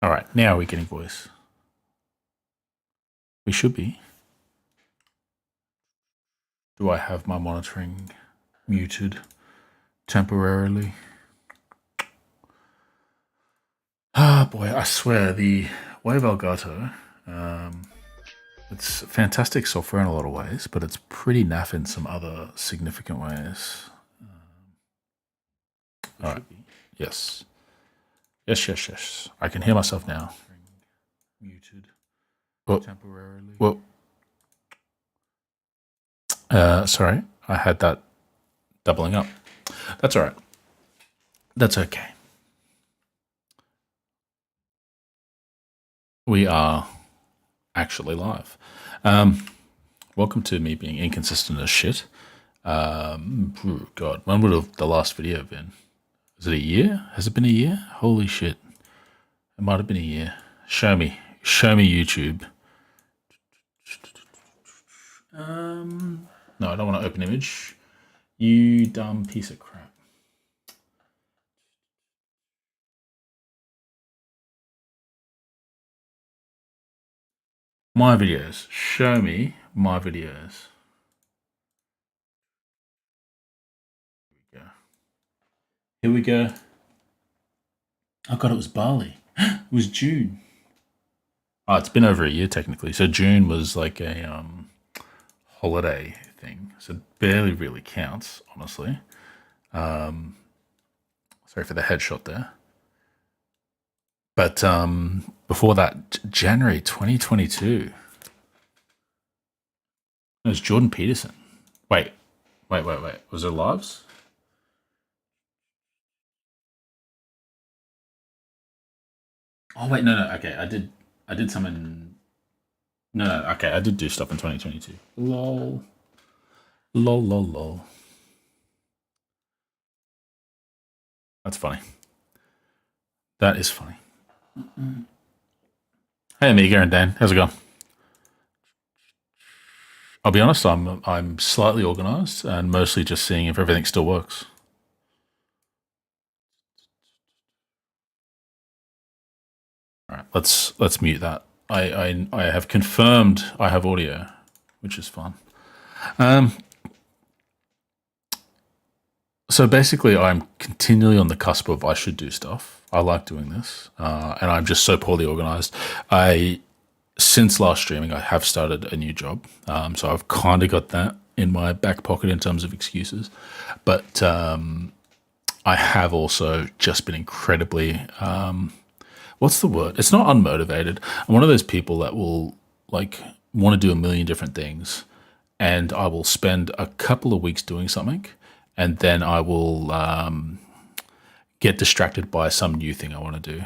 All right, now we're getting voice. We should be. Do I have my monitoring muted temporarily? Ah, boy, I swear, the Wave Elgato, it's fantastic software in a lot of ways, but it's pretty naff in some other significant ways. All right. Yes. Yes. I can hear myself now. Muted temporarily. Well, sorry, I had that doubling up. That's all right. That's okay. We are actually live. Welcome to me being inconsistent as shit. God, when would have the last video been? Is it a year? Has it been a year? Holy shit. It might have been a year. Show me YouTube. No, I don't want to open image. You dumb piece of crap. My videos. Show me my videos. Here we go. Oh god, it was Bali. It was June. Oh, it's been over a year technically. So June was like a holiday thing. So it barely really counts, honestly. Sorry for the headshot there. But before that, January 2022. It was Jordan Peterson. Wait. Was it lives? Oh wait, no. Okay, I did some in. No. Okay, I did do stuff in 2022. Lol. That's funny. That is funny. Hey, Amiga and Dan, how's it going? I'll be honest, I'm slightly organized and mostly just seeing if everything still works. All right, let's mute that. I have confirmed I have audio, which is fun. So basically, I'm continually on the cusp of I should do stuff. I like doing this, and I'm just so poorly organized. Since last streaming, I have started a new job, so I've kind of got that in my back pocket in terms of excuses. But I have also just been incredibly, what's the word? It's not unmotivated. I'm one of those people that will like want to do a million different things, and I will spend a couple of weeks doing something, and then I will get distracted by some new thing I want to do,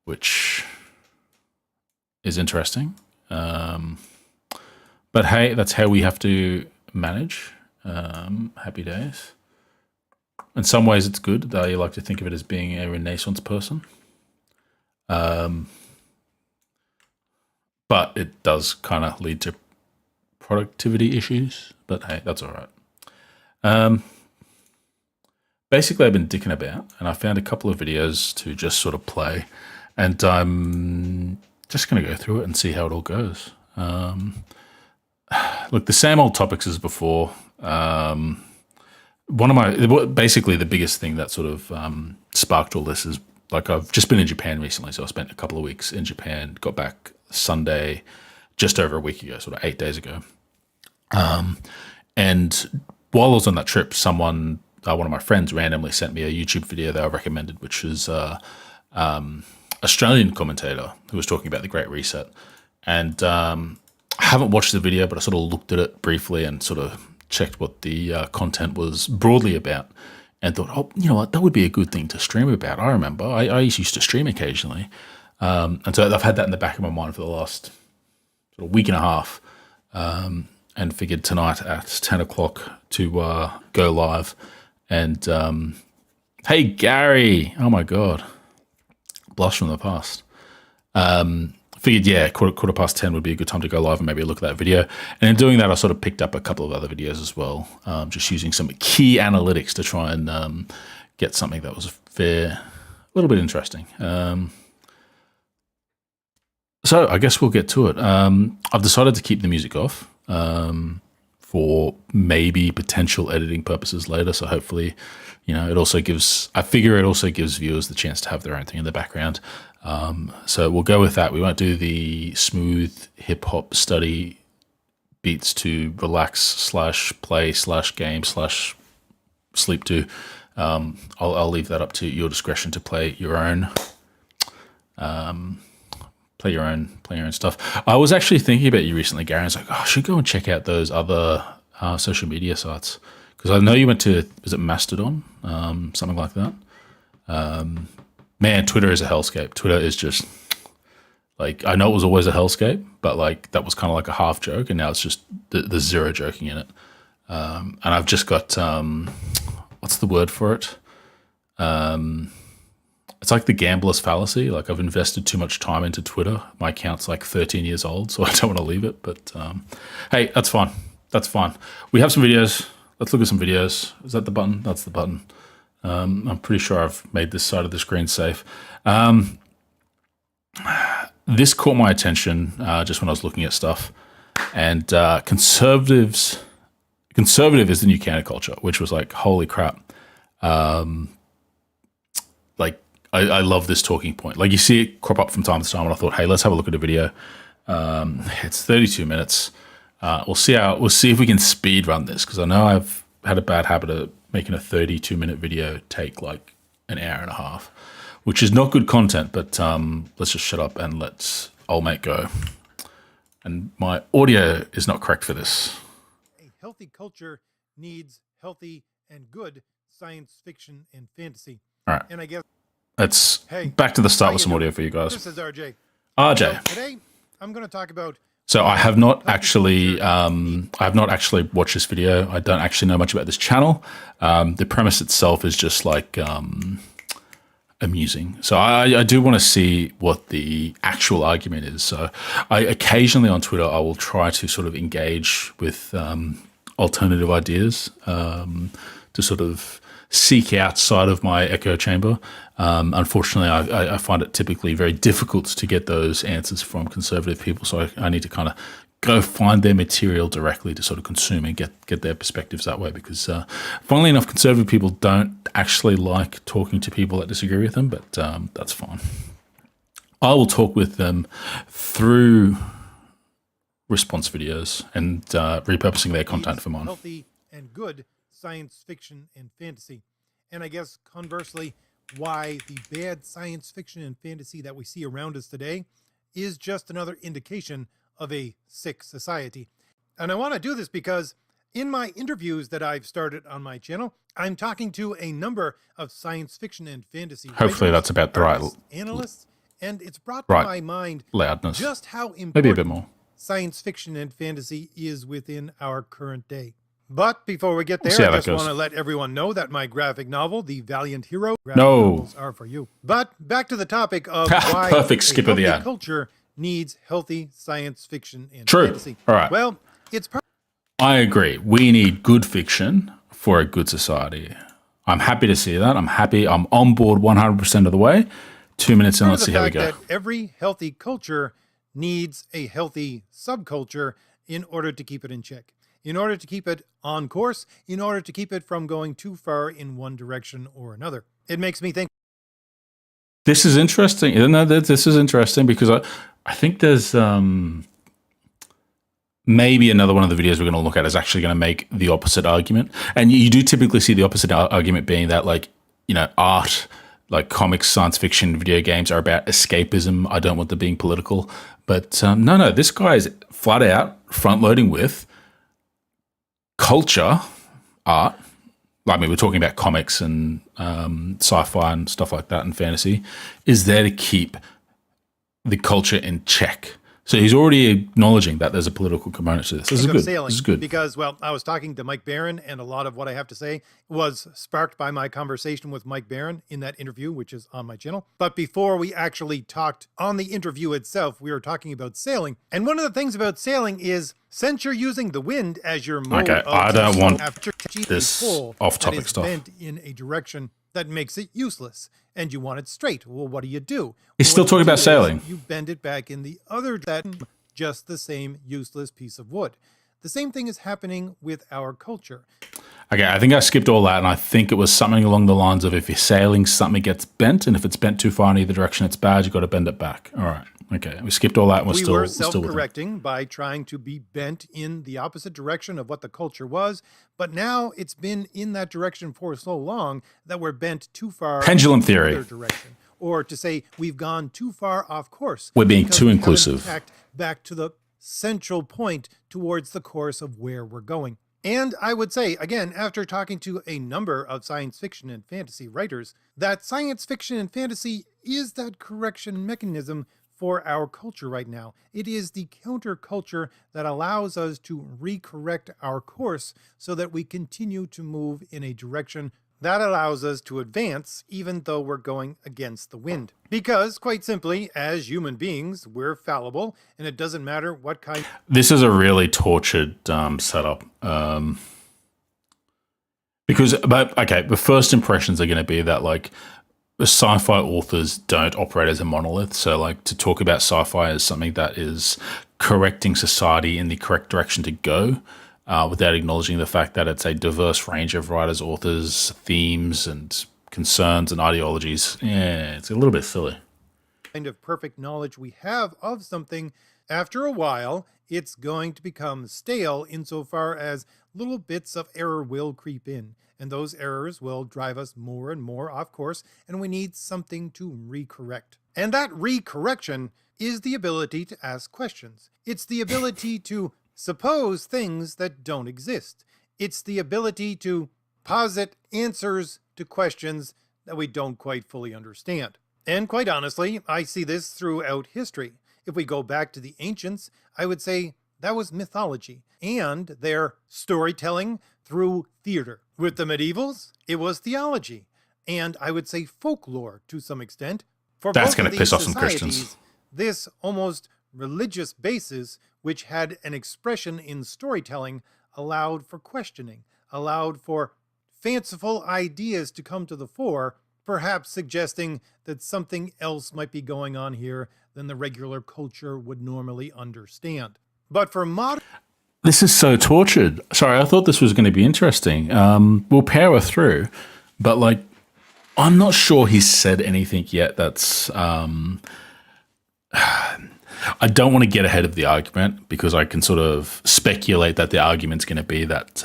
which is interesting. But hey, that's how we have to manage. Happy days. In some ways, it's good. You like to think of it as being a Renaissance person. But it does kind of lead to productivity issues. But hey, that's all right. Basically, I've been dicking about, and I found a couple of videos to just sort of play, and I'm just going to go through it and see how it all goes. Look, the same old topics as before. Basically the biggest thing that sort of sparked all this is, like, I've just been in Japan recently, so I spent a couple of weeks in Japan, got back Sunday, just over a week ago, sort of 8 days ago. And while I was on that trip, one of my friends randomly sent me a YouTube video that I recommended, which is Australian commentator who was talking about the Great Reset. And I haven't watched the video, but I sort of looked at it briefly and sort of checked what the content was broadly about, and thought, oh, you know what, that would be a good thing to stream about. I remember I used to stream occasionally, and so I've had that in the back of my mind for the last sort of week and a half, and figured tonight at 10 o'clock to go live. And hey, Gary, oh my god, blush from the past. Figured, yeah, quarter past 10 would be a good time to go live and maybe look at that video. And in doing that, I sort of picked up a couple of other videos as well, just using some key analytics to try and get something that was little bit interesting. So I guess we'll get to it. I've decided to keep the music off for maybe potential editing purposes later. So hopefully, it also gives, I figure it also gives viewers the chance to have their own thing in the background. So we'll go with that. We won't do the smooth hip hop study beats to relax / play / game / sleep to. I'll leave that up to your discretion to play your own. Play your own stuff. I was actually thinking about you recently, Gary. I was like, I should go and check out those other social media sites, because I know you went to, is it Mastodon, something like that. Man, Twitter is a hellscape. Twitter is just like, I know it was always a hellscape, but like that was kind of like a half joke, and now it's just there's zero joking in it. And I've just got what's the word for it? It's like the gambler's fallacy. Like, I've invested too much time into Twitter. My account's like 13 years old, so I don't want to leave it. But hey, that's fine. That's fine. We have some videos. Let's look at some videos. Is that the button? That's the button. I'm pretty sure I've made this side of the screen safe. This caught my attention just when I was looking at stuff. And conservative is the new counterculture, which was like, holy crap. Like, I love this talking point. Like, you see it crop up from time to time, and I thought, hey, let's have a look at a video. It's 32 minutes. We'll see if we can speed run this, because I know I've had a bad habit of making a 32-minute video take like an hour and a half, which is not good content. But let's just shut up and let's old mate go. And my audio is not correct for this. A healthy culture needs healthy and good science fiction and fantasy. All right. And I guess let's back to the start with some audio for you guys. This is RJ. RJ. So today I'm going to talk about. So I have not actually watched this video. I don't actually know much about this channel. The premise itself is just like amusing. So I do want to see what the actual argument is. So I occasionally on Twitter, I will try to sort of engage with alternative ideas to sort of seek outside of my echo chamber. Unfortunately, I find it typically very difficult to get those answers from conservative people. So I need to kind of go find their material directly to sort of consume and get their perspectives that way. Because funnily enough, conservative people don't actually like talking to people that disagree with them, but that's fine. I will talk with them through response videos and repurposing their content for mine. Healthy and good science fiction and fantasy. And I guess conversely, why the bad science fiction and fantasy that we see around us today is just another indication of a sick society. And I want to do this because in my interviews that I've started on my channel, I'm talking to a number of science fiction and fantasy hopefully writers, that's about the right analysts, and it's brought to my mind loudness, just how important maybe a bit more science fiction and fantasy is within our current day. But before we get there, I just want to let everyone know that my graphic novel, The Valiant Hero, novels are for you. But back to the topic of why perfect skip of the ad. Culture needs healthy science fiction and True. fantasy. All right. Well, it's I agree. We need good fiction for a good society. I'm happy to see that. I'm happy. I'm on board 100% of the way. 2 minutes in, let's see how we go. That every healthy culture needs a healthy subculture in order to keep it in check, in order to keep it on course, in order to keep it from going too far in one direction or another. It makes me think. This is interesting. This is interesting because I think there's maybe another one of the videos we're going to look at is actually going to make the opposite argument. And you do typically see the opposite argument being that, like, art, like comics, science fiction, video games are about escapism. I don't want them being political. But no, this guy is flat out front loading with culture, art. I mean, we're talking about comics and sci-fi and stuff like that, and fantasy is there to keep the culture in check. So he's already acknowledging that there's a political component to this. This is good. This is good. Because, well, I was talking to Mike Barron, and a lot of what I have to say was sparked by my conversation with Mike Barron in that interview, which is on my channel. But before we actually talked on the interview itself, we were talking about sailing. And one of the things about sailing is, since you're using the wind as your mode of I don't want after this off-topic stuff. bent in a direction that makes it useless, and you want it straight. Well, what do you do? He's still talking about sailing. You bend it back in the other direction, just the same useless piece of wood. The same thing is happening with our culture. Okay, I think I skipped all that, and I think it was something along the lines of if you're sailing, something gets bent, and if it's bent too far in either direction, it's bad. You've got to bend it back. All right. Okay, we skipped all that. And We were self-correcting by trying to be bent in the opposite direction of what the culture was, but now it's been in that direction for so long that we're bent too far. Pendulum in the theory. other direction. Or to say we've gone too far off course. We're being because too we haven't inclusive. tacked back to the central point towards the course of where we're going. And I would say, again, after talking to a number of science fiction and fantasy writers, that science fiction and fantasy is that correction mechanism for our culture right now. It is the counterculture that allows us to recorrect our course so that we continue to move in a direction that allows us to advance even though we're going against the wind. Because, quite simply, as human beings, we're fallible, and it doesn't matter what kind... This is a really tortured setup. The first impressions are going to be that, like, the sci-fi authors don't operate as a monolith. So, like, to talk about sci-fi as something that is correcting society in the correct direction to go, without acknowledging the fact that it's a diverse range of writers, authors, themes, and concerns and ideologies. Yeah, it's a little bit silly. Kind of perfect knowledge we have of something, after a while, it's going to become stale insofar as little bits of error will creep in, and those errors will drive us more and more off course, and we need something to recorrect. And that recorrection is the ability to ask questions. It's the ability to suppose things that don't exist. It's the ability to posit answers to questions that we don't quite fully understand. And quite honestly, I see this throughout history. If we go back to the ancients, I would say that was mythology and their storytelling through theater. With the medievals, it was theology, and I would say folklore to some extent. For That's going to piss off some Christians. This almost religious basis, which had an expression in storytelling, allowed for questioning, allowed for fanciful ideas to come to the fore, perhaps suggesting that something else might be going on here than the regular culture would normally understand. But for modern... This is so tortured. Sorry, I thought this was going to be interesting. We'll power through, but, like, I'm not sure he's said anything yet that's... I don't want to get ahead of the argument because I can sort of speculate that the argument's going to be that,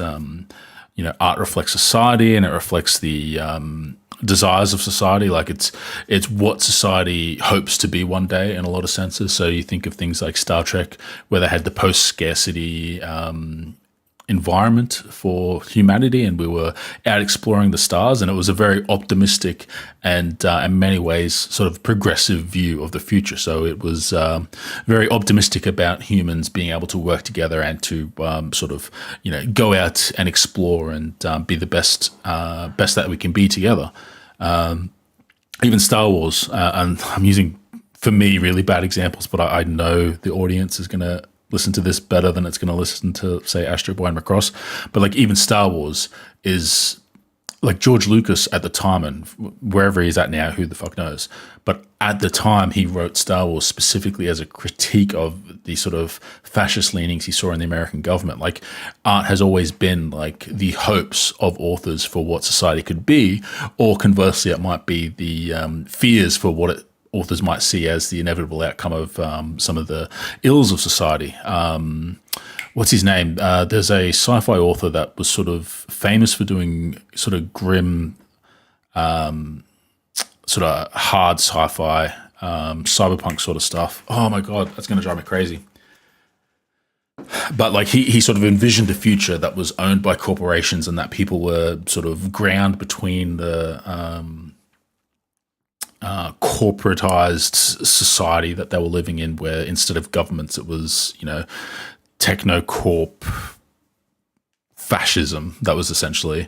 art reflects society and it reflects the desires of society. Like it's what society hopes to be one day in a lot of senses. So you think of things like Star Trek, where they had the post-scarcity environment for humanity, and we were out exploring the stars, and it was a very optimistic and in many ways sort of progressive view of the future. So it was very optimistic about humans being able to work together and to go out and explore and be the best that we can be together. Even Star Wars, and I'm using, for me, really bad examples, but I know the audience is going to listen to this better than it's going to listen to, say, Astro Boy and Macross. But, like, even Star Wars is, like, George Lucas at the time, and wherever he's at now, who the fuck knows. But at the time, he wrote Star Wars specifically as a critique of the sort of fascist leanings he saw in the American government. Like, art has always been, like, the hopes of authors for what society could be, or conversely, it might be the fears for what authors might see as the inevitable outcome of some of the ills of society. What's his name? There's a sci-fi author that was sort of famous for doing sort of grim, sort of hard sci-fi, cyberpunk sort of stuff. Oh my God, that's going to drive me crazy. But, like, he sort of envisioned a future that was owned by corporations and that people were sort of ground between the corporatized society that they were living in, where instead of governments, it was, technocorp fascism. That was essentially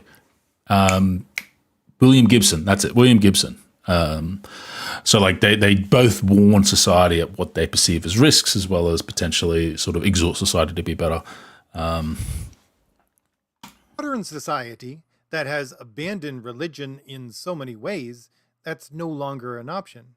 William Gibson. That's it, William Gibson. So, like, they both warn society at what they perceive as risks, as well as potentially sort of exhort society to be better. Modern society, that has abandoned religion in so many ways, that's no longer an option.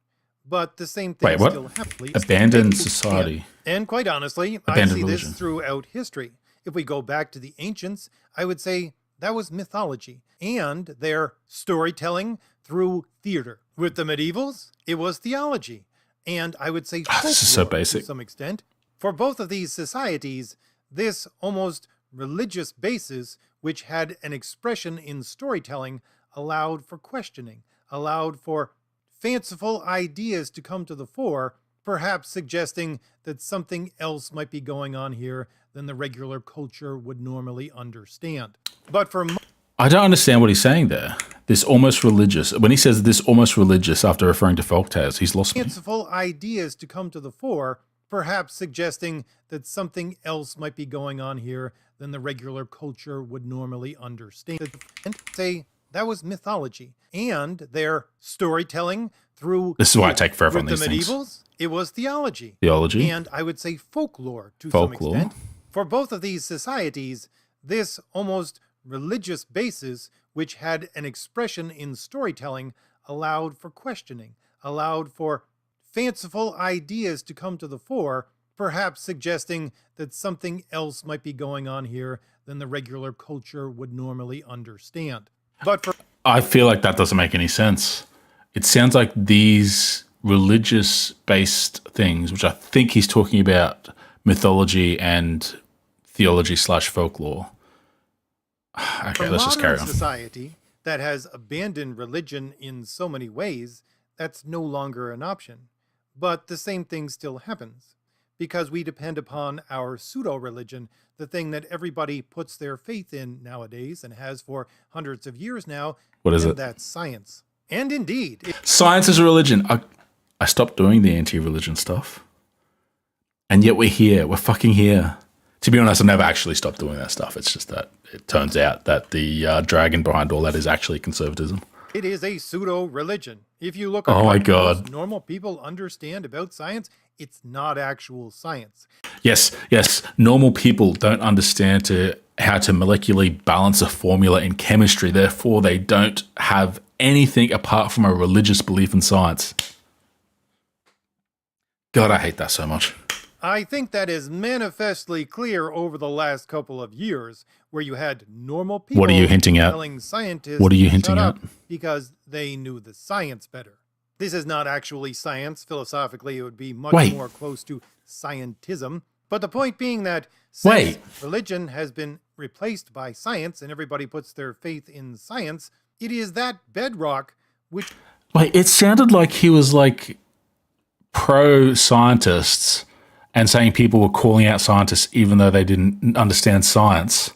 But the same thing Wait, what? still happens. Abandoned society. And quite honestly, I Abandoned see religion. this throughout history. If we go back to the ancients, I would say that was mythology and their storytelling through theater. With the medievals, it was theology. And I would say folklore This is so to basic. some extent. For both of these societies, this almost religious basis, which had an expression in storytelling, allowed for questioning, allowed for fanciful ideas to come to the fore, perhaps suggesting that something else might be going on here than the regular culture would normally understand. But for I don't understand what he's saying there. This almost religious. When he says this almost religious after referring to folktales, he's lost me. fanciful ideas to come to the fore, perhaps suggesting that something else might be going on here than the regular culture would normally understand. And say that was mythology and their storytelling through. This is why I take forever on with the these medievals, it was theology. Theology. And I would say folklore to Folklore. some extent. For both of these societies, this almost religious basis, which had an expression in storytelling, allowed for questioning, allowed for fanciful ideas to come to the fore, perhaps suggesting that something else might be going on here than the regular culture would normally understand. But for I feel like that doesn't make any sense. It sounds like these religious-based things, which I think he's talking about mythology and theology/folklore. Okay, let's just carry on. Society that has abandoned religion in so many ways, that's no longer an option. But the same thing still happens because we depend upon our pseudo-religion, the thing that everybody puts their faith in nowadays and has for hundreds of years now. What is it? That's science. And indeed, Science is a religion. I stopped doing the anti-religion stuff. And yet we're here. We're fucking here. To be honest, I never actually stopped doing that stuff. It's just that it turns out that the dragon behind all that is actually conservatism. it is a pseudo-religion. If you look Oh at my what God. most normal people understand about science, it's not actual science. Yes. Normal people don't understand how to molecularly balance a formula in chemistry. Therefore, they don't have anything apart from a religious belief in science. God, I hate that so much. I think that is manifestly clear over the last couple of years, where you had normal people What are you hinting at? telling scientists What are you to hinting shut up at? because they knew the science better. This is not actually science. Philosophically, it would be much Wait. more close to scientism. But the point being that Wait. since religion has been replaced by science and everybody puts their faith in science, it is that bedrock which Wait, it sounded like he was like pro-scientists and saying people were calling out scientists even though they didn't understand science.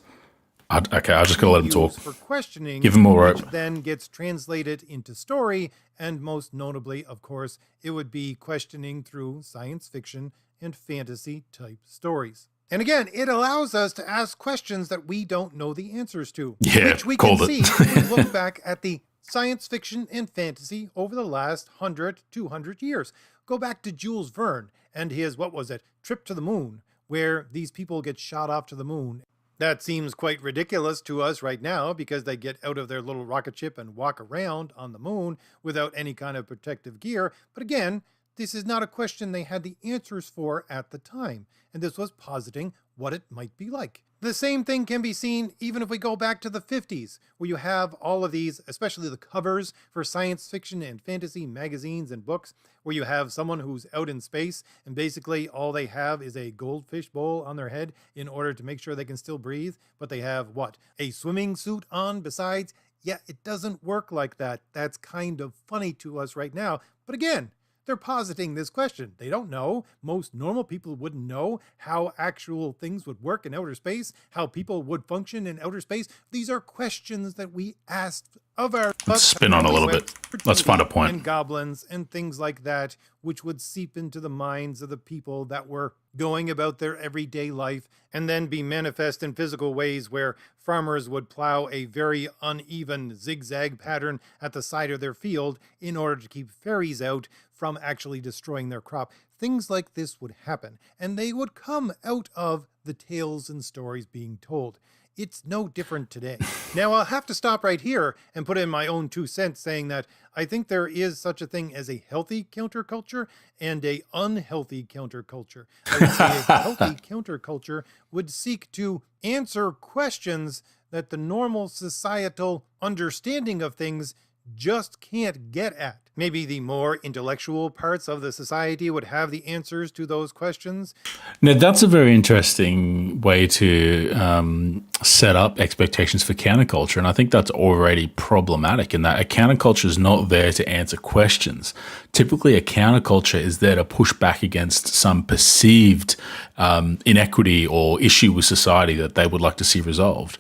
Okay, I just gotta let him talk. for questioning, Give him more which rope. then gets translated into story, and most notably, of course, it would be questioning through science fiction and fantasy type stories. And again, it allows us to ask questions that we don't know the answers to, Yeah, which we called can it. see if we look back at the science fiction and fantasy over the last 100, 200 years. Go back to Jules Verne and his, what was it, Trip to the Moon, where these people get shot off to the moon. That seems quite ridiculous to us right now because they get out of their little rocket ship and walk around on the moon without any kind of protective gear. But again, this is not a question they had the answers for at the time, and this was positing what it might be like. The same thing can be seen even if we go back to the 50s, where you have all of these, especially the covers for science fiction and fantasy magazines and books, where you have someone who's out in space and basically all they have is a goldfish bowl on their head in order to make sure they can still breathe, but they have what? A swimming suit on besides? Yeah, it doesn't work like that. That's kind of funny to us right now. But again, they're positing this question. They don't know. Most normal people wouldn't know how actual things would work in outer space, how people would function in outer space. These are questions that we asked of our... Let's spin on a little bit. Let's find a point. And goblins and things like that, which would seep into the minds of the people that were going about their everyday life and then be manifest in physical ways where farmers would plow a very uneven zigzag pattern at the side of their field in order to keep fairies out from actually destroying their crop. Things like this would happen, and they would come out of the tales and stories being told. It's no different today. Now, I'll have to stop right here and put in my own 2 cents saying that I think there is such a thing as a healthy counterculture and a unhealthy counterculture. I would say a healthy counterculture would seek to answer questions that the normal societal understanding of things just can't get at. Maybe the more intellectual parts of the society would have the answers to those questions. Now, that's a very interesting way to set up expectations for counterculture. And I think that's already problematic in that a counterculture is not there to answer questions. Typically, a counterculture is there to push back against some perceived inequity or issue with society that they would like to see resolved.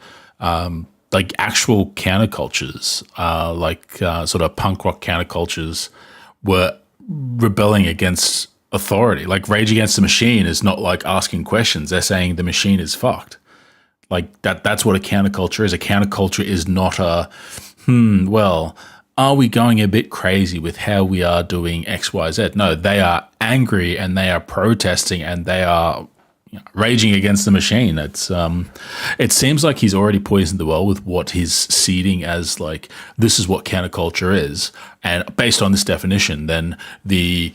Like actual countercultures, sort of punk rock countercultures, were rebelling against authority. Like Rage Against the Machine is not like asking questions; they're saying the machine is fucked. Like that's what a counterculture is. A counterculture is not a well, are we going a bit crazy with how we are doing X, Y, Z? No, they are angry and they are protesting and they are raging against the machine. It seems like he's already poisoned the well with what he's seeding as like, this is what counterculture is. And based on this definition, then the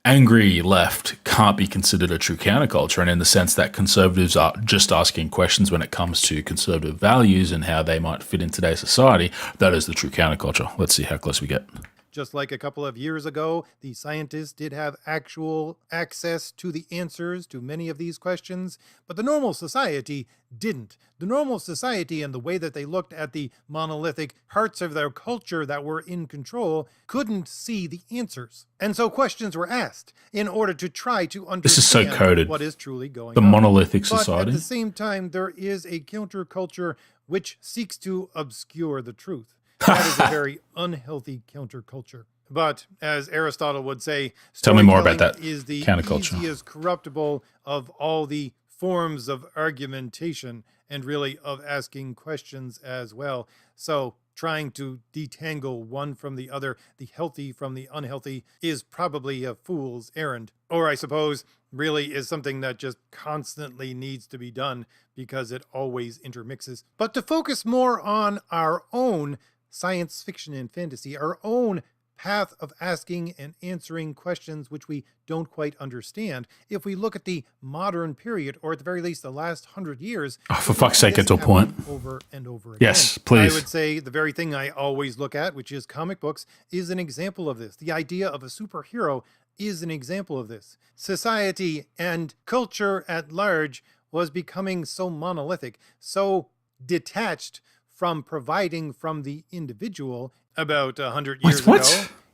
angry left can't be considered a true counterculture. And in the sense that conservatives are just asking questions when it comes to conservative values and how they might fit in today's society, that is the true counterculture. Let's see how close we get. Just like a couple of years ago, the scientists did have actual access to the answers to many of these questions, but the normal society didn't. The normal society and the way that they looked at the monolithic parts of their culture that were in control couldn't see the answers. And so questions were asked in order to try to understand This is so coded. What is truly going The on. monolithic But society. at the same time, there is a counterculture which seeks to obscure the truth. That is a very unhealthy counterculture. But as Aristotle would say, Tell me more about that storytelling is the counterculture. easiest corruptible of all the forms of argumentation and really of asking questions as well. So trying to detangle one from the other, the healthy from the unhealthy, is probably a fool's errand. Or I suppose really is something that just constantly needs to be done because it always intermixes. But to focus more on our own science fiction and fantasy, our own path of asking and answering questions which we don't quite understand. If we look at the modern period, or at the very least the last 100 years, For fuck's sake, get to a point. over and over again. Yes, please. I would say the very thing I always look at, which is comic books, is an example of this. The idea of a superhero is an example of this. Society and culture at large was becoming so monolithic, so detached from providing from the individual. About 100 years ago,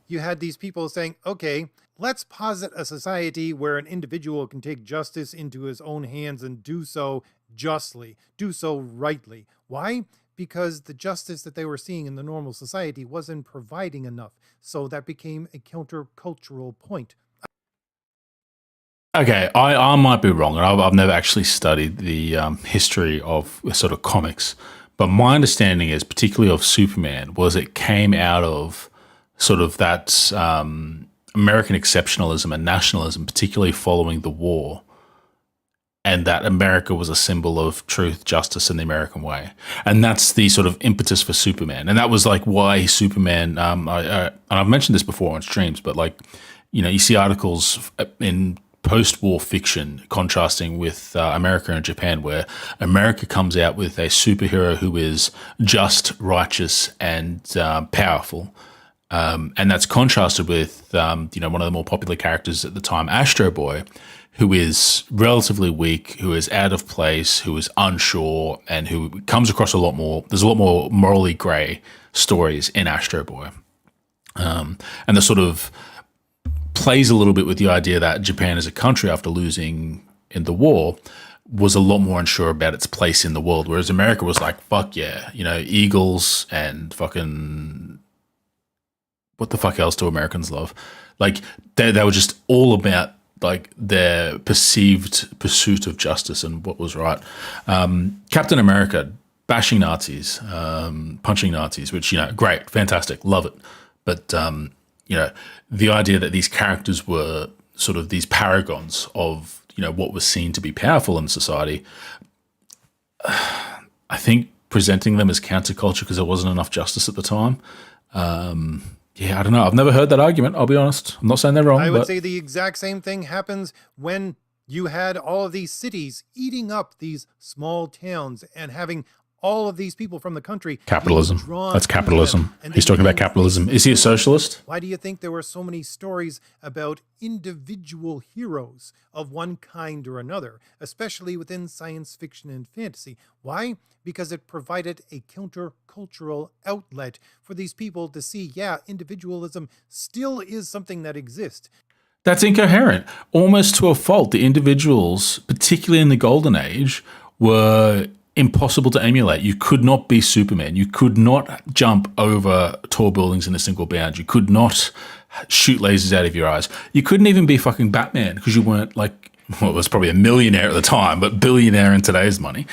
you had these people saying, okay, let's posit a society where an individual can take justice into his own hands and do so justly, do so rightly. Why? Because the justice that they were seeing in the normal society wasn't providing enough. So that became a countercultural point. Okay, I might be wrong, and I've never actually studied the history of sort of comics. But my understanding is, particularly of Superman, was it came out of sort of that American exceptionalism and nationalism, particularly following the war, and that America was a symbol of truth, justice, and the American way. And that's the sort of impetus for Superman. And that was like why Superman, and I've mentioned this before on streams, but like, you see articles in post-war fiction contrasting with America and Japan, where America comes out with a superhero who is just, righteous, and powerful. And that's contrasted with, one of the more popular characters at the time, Astro Boy, who is relatively weak, who is out of place, who is unsure, and who comes across a lot more. There's a lot more morally grey stories in Astro Boy. And the sort of plays a little bit with the idea that Japan as a country, after losing in the war, was a lot more unsure about its place in the world, whereas America was like, fuck yeah, eagles and fucking, what the fuck else do Americans love? Like, they were just all about like their perceived pursuit of justice and what was right. Captain America bashing Nazis, punching Nazis, which, great, fantastic, love it. But the idea that these characters were sort of these paragons of, what was seen to be powerful in society, I think presenting them as counterculture because there wasn't enough justice at the time. Yeah, I don't know. I've never heard that argument. I'll be honest. I'm not saying they're wrong. I would but say the exact same thing happens when you had all of these cities eating up these small towns and having all of these people from the country being capitalism. drawn That's to them, capitalism. and He's they talking about being capitalism. Is he a socialist? Why do you think there were so many stories about individual heroes of one kind or another, especially within science fiction and fantasy? Why? Because it provided a countercultural outlet for these people to see, yeah, individualism still is something that exists. That's incoherent. Almost to a fault, the individuals, particularly in the Golden Age, were impossible to emulate. You could not be Superman. You could not jump over tall buildings in a single bound. You could not shoot lasers out of your eyes. You couldn't even be fucking Batman because you weren't like, well, it was probably a millionaire at the time, but billionaire in today's money.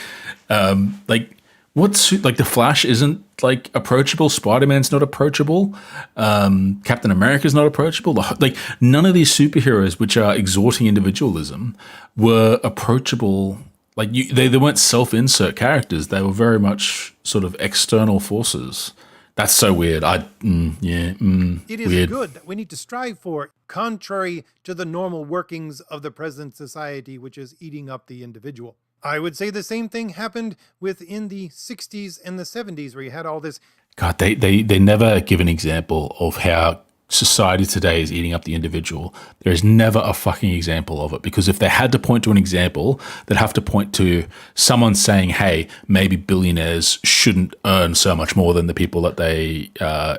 Like the Flash isn't like approachable. Spider-Man's not approachable. Captain America's not approachable. Like none of these superheroes, which are exhorting individualism, were approachable. Like they weren't self-insert characters. They were very much sort of external forces. That's so weird. It is weird. good that we need to strive for, contrary to the normal workings of the present society, which is eating up the individual. I would say the same thing happened within the 60s and the 70s, where you had all this. God, they never give an example of how society today is eating up the individual. There is never a fucking example of it, because if they had to point to an example, they'd have to point to someone saying, hey, maybe billionaires shouldn't earn so much more than the people that they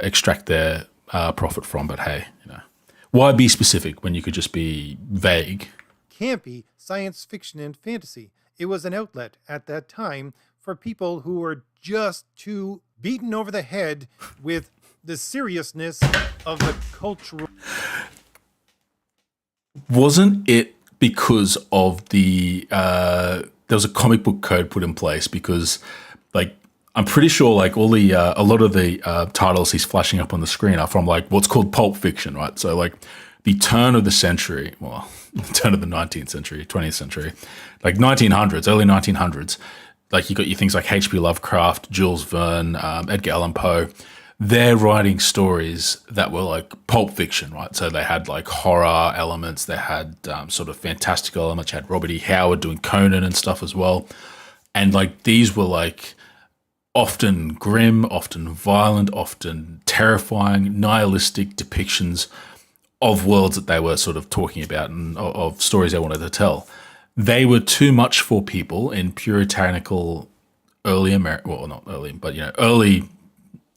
extract their profit from. But hey, why be specific when you could just be vague? Campy science fiction and fantasy. It was an outlet at that time for people who were just too beaten over the head with the seriousness of the cultural. Wasn't it because of there was a comic book code put in place? Because like I'm pretty sure like a lot of the titles he's flashing up on the screen are from like what's called pulp fiction, right? So like the turn of the century, turn of the 19th century, 20th century, like 1900s, early 1900s. Like you got your things like H.P. Lovecraft, Jules Verne, Edgar Allan Poe. They're writing stories that were like pulp fiction, right? So they had like horror elements, they had sort of fantastical elements. You had Robert E. Howard doing Conan and stuff as well. And like these were like often grim, often violent, often terrifying, nihilistic depictions of worlds that they were sort of talking about and of stories they wanted to tell. They were too much for people in puritanical early America, well, not early, but early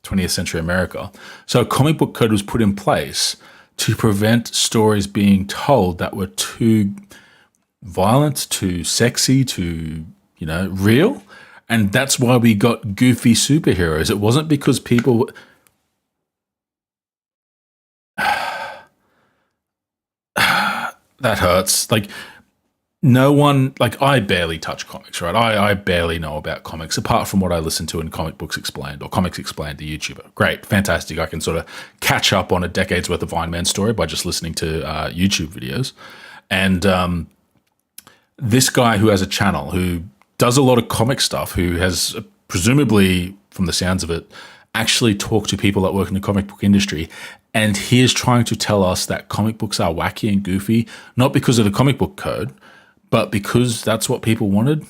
20th century America. So a comic book code was put in place to prevent stories being told that were too violent, too sexy, too, real. And that's why we got goofy superheroes. It wasn't because people... That hurts. Like, no one, like I barely touch comics, right? I barely know about comics apart from what I listen to in Comic Books Explained or Comics Explained, the YouTuber. Great, fantastic. I can sort of catch up on a decade's worth of Iron Man story by just listening to YouTube videos. And this guy who has a channel who does a lot of comic stuff, who has presumably, from the sounds of it, actually talked to people that work in the comic book industry. And he is trying to tell us that comic books are wacky and goofy, not because of the comic book code, but because that's what people wanted.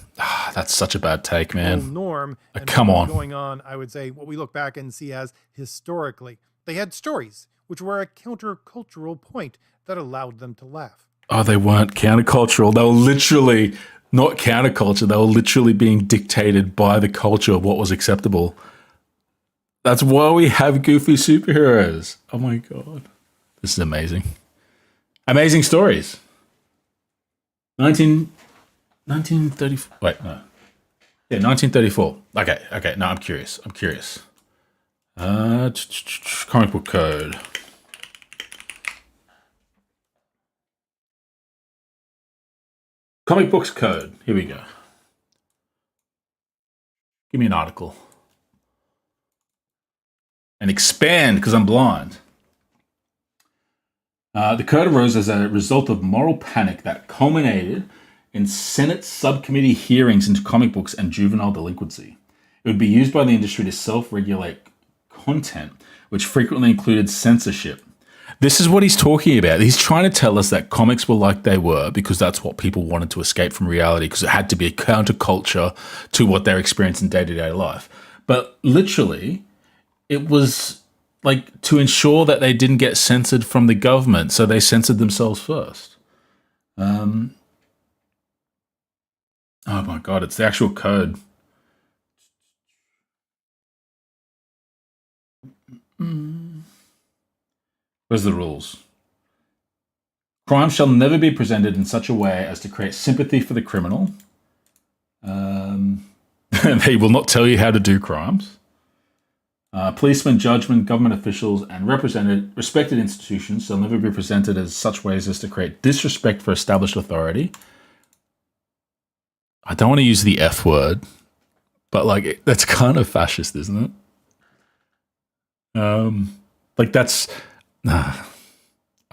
That's such a bad take, man. Norm. And come on. Going on, I would say what we look back and see as historically. They had stories, which were a countercultural point that allowed them to laugh. Oh, they weren't countercultural. They were literally not counterculture. They were literally being dictated by the culture of what was acceptable. That's why we have goofy superheroes. Oh my God. This is amazing. Amazing stories. 1934. Wait, no. Yeah, 1934. Okay. No, I'm curious. Comic book code. Comic books code. Here we go. Give me an article. And expand, because I'm blind. The code arose as a result of moral panic that culminated in Senate subcommittee hearings into comic books and juvenile delinquency. It would be used by the industry to self-regulate content, which frequently included censorship. This is what he's talking about. He's trying to tell us that comics were like they were because that's what people wanted to escape from reality, because it had to be a counterculture to what they're experiencing in day-to-day life. But literally, it was like to ensure that they didn't get censored from the government, so they censored themselves first. Oh my God, it's the actual code. Where's the rules? Crime shall never be presented in such a way as to create sympathy for the criminal. They will not tell you how to do crimes. Policemen, judgment, government officials, and respected institutions shall never be presented as such ways as to create disrespect for established authority. I don't want to use the F word, but like that's kind of fascist, isn't it? Like that's. I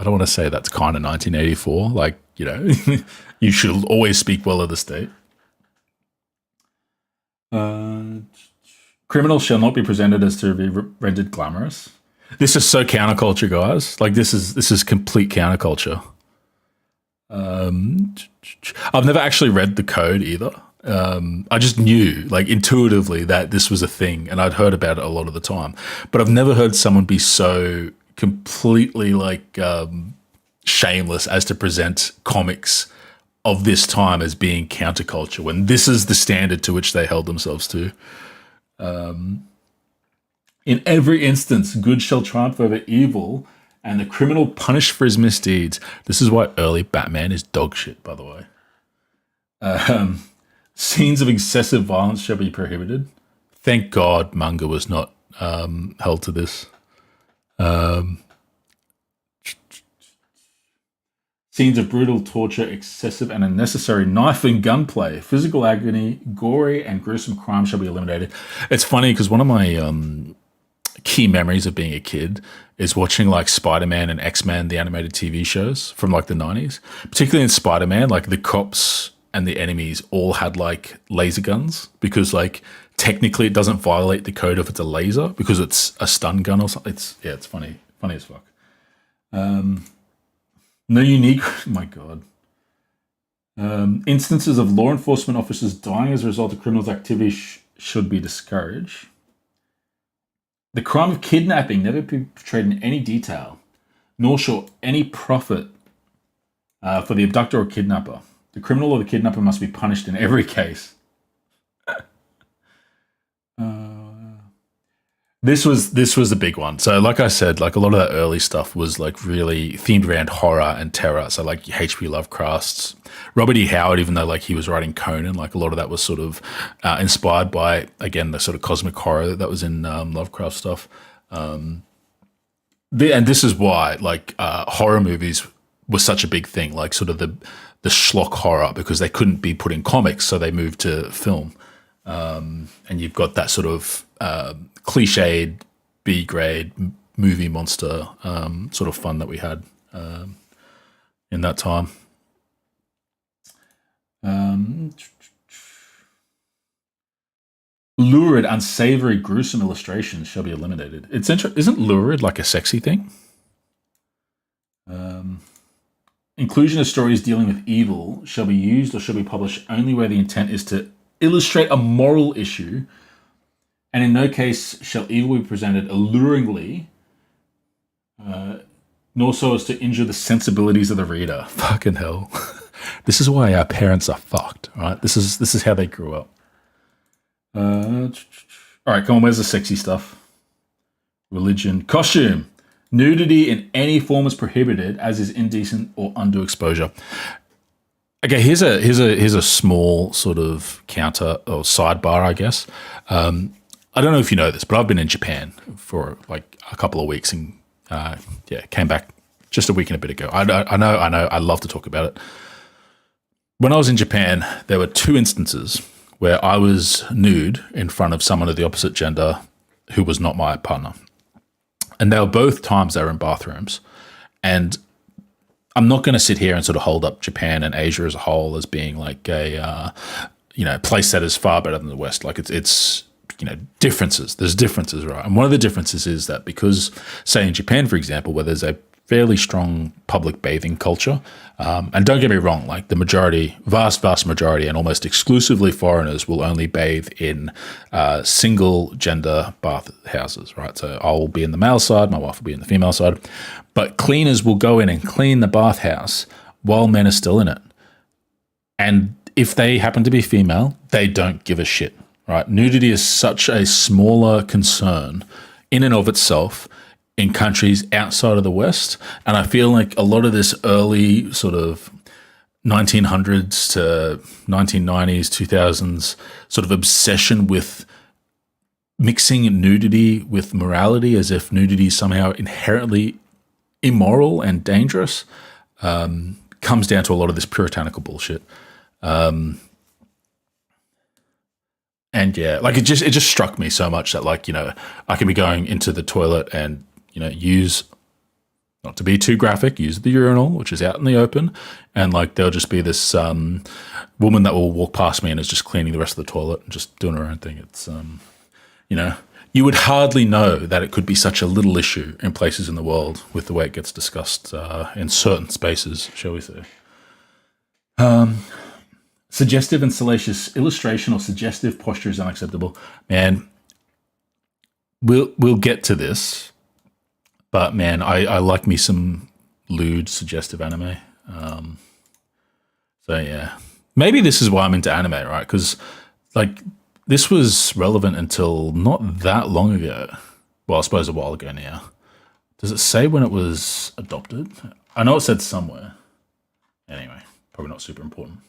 don't want to say that's kind of 1984. Like, you know, you should always speak well of the state. Criminals shall not be presented as to be rendered glamorous. This is so counterculture, guys. Like, this is complete counterculture. I've never actually read the code either. I just knew, like, intuitively that this was a thing, and I'd heard about it a lot of the time. But I've never heard someone be so completely, like, shameless as to present comics of this time as being counterculture when this is the standard to which they held themselves to. In every instance, good shall triumph over evil, and the criminal punished for his misdeeds. This is why early Batman is dog shit, by the way. Scenes of excessive violence shall be prohibited. Thank God Manga was not held to this. Scenes of brutal torture, excessive and unnecessary knife and gunplay, physical agony, gory and gruesome crime shall be eliminated. It's funny because one of my key memories of being a kid is watching like Spider-Man and X-Men, the animated TV shows from like the 90s. Particularly in Spider-Man, like the cops and the enemies all had like laser guns because like technically it doesn't violate the code if it's a laser because it's a stun gun or something. It's funny as fuck. No unique, oh my God. Instances of law enforcement officers dying as a result of criminals' activity should be discouraged. The crime of kidnapping never be portrayed in any detail, nor shall any profit for the abductor or kidnapper. The criminal or the kidnapper must be punished in every case. This was a big one. So like I said, like a lot of that early stuff was like really themed around horror and terror. So like H.P. Lovecraft's Robert E. Howard, even though like he was writing Conan, like a lot of that was sort of inspired by, again, the sort of cosmic horror that was in Lovecraft stuff. And this is why like horror movies were such a big thing, like sort of the schlock horror, because they couldn't be put in comics, so they moved to film. And you've got that sort of cliched B-grade movie monster sort of fun that we had in that time. Lurid, unsavory, gruesome illustrations shall be eliminated. It's isn't lurid like a sexy thing? Inclusion of stories dealing with evil shall be used or shall be published only where the intent is to illustrate a moral issue, and in no case shall evil be presented alluringly, nor so as to injure the sensibilities of the reader. Fucking hell. This is why our parents are fucked, right? This is how they grew up. All right, come on, where's the sexy stuff? Religion. Costume. Nudity in any form is prohibited, as is indecent or undue exposure. Okay, here's a small sort of counter or sidebar, I guess. I don't know if you know this, but I've been in Japan for like a couple of weeks and came back just a week and a bit ago. I know. I love to talk about it. When I was in Japan, there were 2 instances where I was nude in front of someone of the opposite gender who was not my partner. And they were both times they were in bathrooms. And I'm not going to sit here and sort of hold up Japan and Asia as a whole as being like a, place that is far better than the West. Like it's differences. There's differences, right? And one of the differences is that because, say, in Japan, for example, where there's a fairly strong public bathing culture, and don't get me wrong, like the majority, vast majority, and almost exclusively foreigners will only bathe in single gender bath houses, right? So I'll be in the male side, my wife will be in the female side, but cleaners will go in and clean the bathhouse while men are still in it. And if they happen to be female, they don't give a shit, right? Nudity is such a smaller concern in and of itself in countries outside of the West. And I feel like a lot of this early sort of 1900s to 1990s, 2000s sort of obsession with mixing nudity with morality as if nudity is somehow inherently immoral and dangerous comes down to a lot of this puritanical bullshit. And yeah, like it just struck me so much that like, I can be going into the toilet and, use, not to be too graphic, use the urinal, which is out in the open. And like, there'll just be this, woman that will walk past me and is just cleaning the rest of the toilet and just doing her own thing. It's, you would hardly know that it could be such a little issue in places in the world with the way it gets discussed, in certain spaces, shall we say. Suggestive and salacious illustration or suggestive posture is unacceptable. Man, we'll get to this, but man, I like me some lewd, suggestive anime. So yeah, maybe this is why I'm into anime, right? Because like this was relevant until not that long ago. Well, I suppose a while ago now. Does it say when it was adopted? I know it said somewhere. Anyway, probably not super important.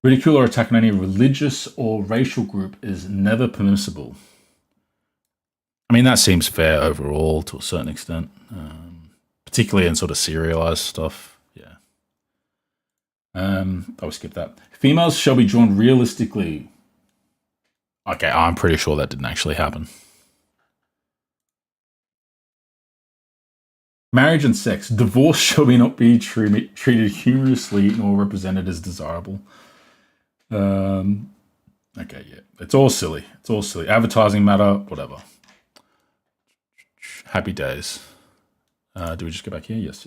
Ridicule or attack on any religious or racial group is never permissible. I mean, that seems fair overall to a certain extent, particularly in sort of serialized stuff. Yeah. I'll skip that. Females shall be drawn realistically. Okay, I'm pretty sure that didn't actually happen. Marriage and sex. Divorce shall not be treated humorously nor represented as desirable. Okay, yeah. It's all silly. It's all silly. Advertising matter, whatever. Happy days. Do we just go back here? Yes.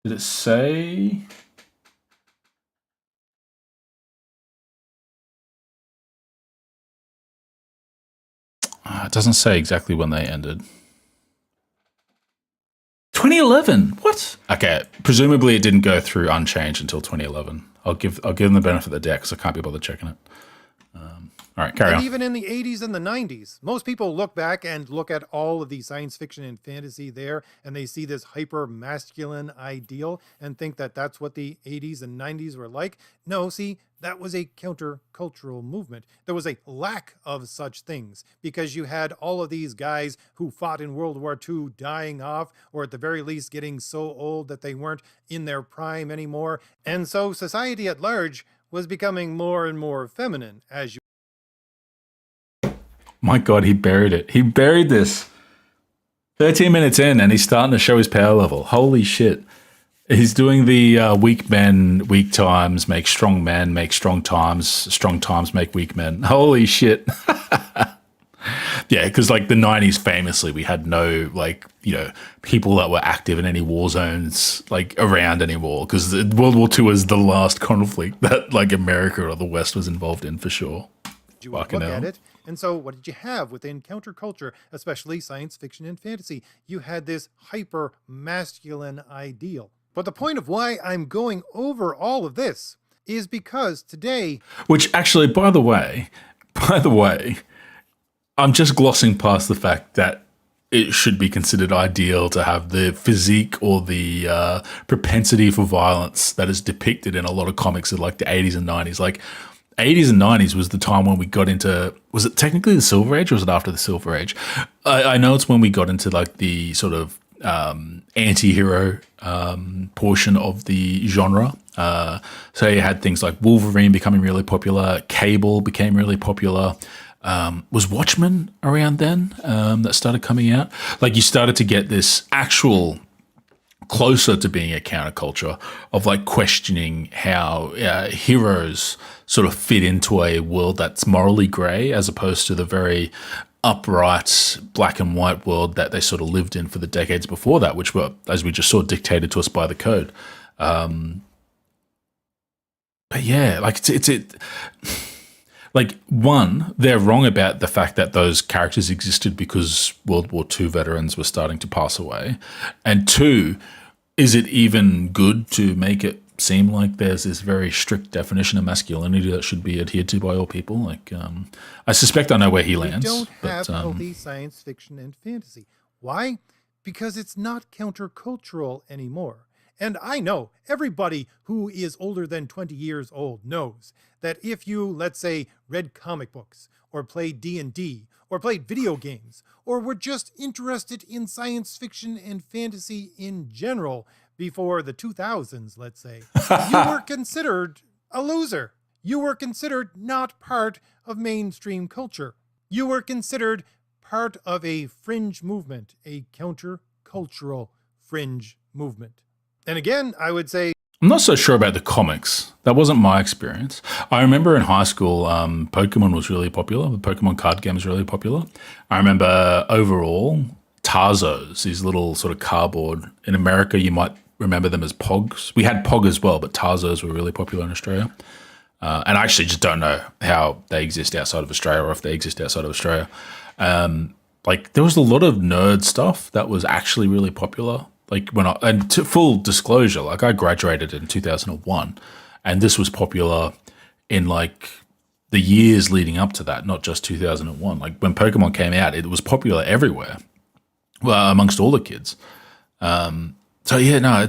Did it say... it doesn't say exactly when they ended. 2011. What? Okay, presumably it didn't go through unchanged until 2011. I'll give them the benefit of the doubt because I can't be bothered checking it. All right, carry on. Even in the 80s and the 90s, most people look back and look at all of the science fiction and fantasy there, and they see this hyper masculine ideal and think that that's what the 80s and 90s were like. No, see, that was a countercultural movement. There was a lack of such things because you had all of these guys who fought in World War II dying off, or at the very least getting so old that they weren't in their prime anymore. And so society at large was becoming more and more feminine, as you... My God, he buried it. He buried this. 13 minutes in, and he's starting to show his power level. Holy shit. He's doing the weak men, weak times, make strong men, make strong times make weak men. Holy shit. Yeah, because like the 90s famously, we had no people that were active in any war zones like around anymore because World War II was the last conflict that like America or the West was involved in for sure. You would look at it. And so what did you have within counterculture, especially science fiction and fantasy? You had this hyper masculine ideal. But the point of why I'm going over all of this is because today... Which actually, by the way, I'm just glossing past the fact that it should be considered ideal to have the physique or the propensity for violence that is depicted in a lot of comics of like the 80s and 90s. Like 80s and 90s was the time when we got into, was it technically the Silver Age or was it after the Silver Age? I know it's when we got into like the sort of anti-hero portion of the genre. So you had things like Wolverine becoming really popular, Cable became really popular. Was Watchmen around then that started coming out? Like you started to get this actual closer to being a counterculture of like questioning how heroes sort of fit into a world that's morally grey as opposed to the very upright black and white world that they sort of lived in for the decades before that, which were, as we just saw, dictated to us by the code. But yeah, like like one, they're wrong about the fact that those characters existed because World War II veterans were starting to pass away, and two, is it even good to make it seem like there's this very strict definition of masculinity that should be adhered to by all people? Like, I suspect I know where he lands. We don't have healthy science fiction and fantasy. Why? Because it's not countercultural anymore. And I know everybody who is older than 20 years old knows that if you, let's say, read comic books or played D&D or played video games or were just interested in science fiction and fantasy in general before the 2000s, let's say, you were considered a loser. You were considered not part of mainstream culture. You were considered part of a fringe movement, a countercultural fringe movement. And again, I would say, I'm not so sure about the comics. That wasn't my experience. I remember in high school, Pokemon was really popular. The Pokemon card game was really popular. I remember overall, Tarzos, these little sort of cardboard. In America, you might remember them as Pogs. We had Pog as well, but Tarzos were really popular in Australia. And I actually just don't know how they exist outside of Australia or if they exist outside of Australia. Like there was a lot of nerd stuff that was actually really popular. Like and to full disclosure, like I graduated in 2001 and this was popular in like the years leading up to that, not just 2001. Like when Pokemon came out, it was popular everywhere, well, amongst all the kids. So yeah, no,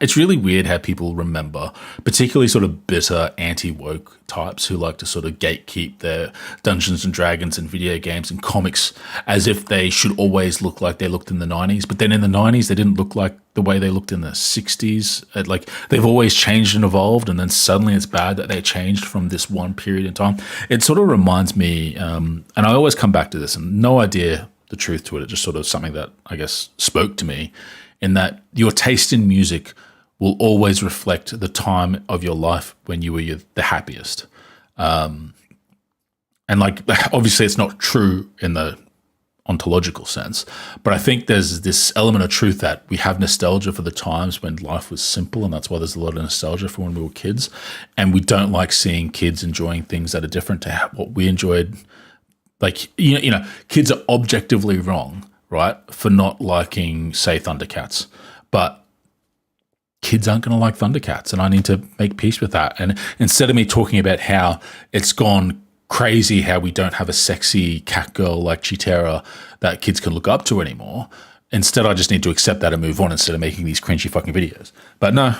it's really weird how people remember, particularly sort of bitter anti-woke types who like to sort of gatekeep their Dungeons and Dragons and video games and comics as if they should always look like they looked in the 90s. But then in the 90s, they didn't look like the way they looked in the 60s. Like they've always changed and evolved, and then suddenly it's bad that they changed from this one period in time. It sort of reminds me, and I always come back to this, and no idea the truth to it. It's just sort of something that I guess spoke to me, in that your taste in music will always reflect the time of your life when you were the happiest. And like, obviously it's not true in the ontological sense, but I think there's this element of truth that we have nostalgia for the times when life was simple, and that's why there's a lot of nostalgia for when we were kids, and we don't like seeing kids enjoying things that are different to what we enjoyed. Like, you know, kids are objectively wrong, right, for not liking, say, Thundercats. But kids aren't going to like Thundercats, and I need to make peace with that. And instead of me talking about how it's gone crazy, how we don't have a sexy cat girl like Chitara that kids can look up to anymore, instead I just need to accept that and move on instead of making these cringy fucking videos. But no,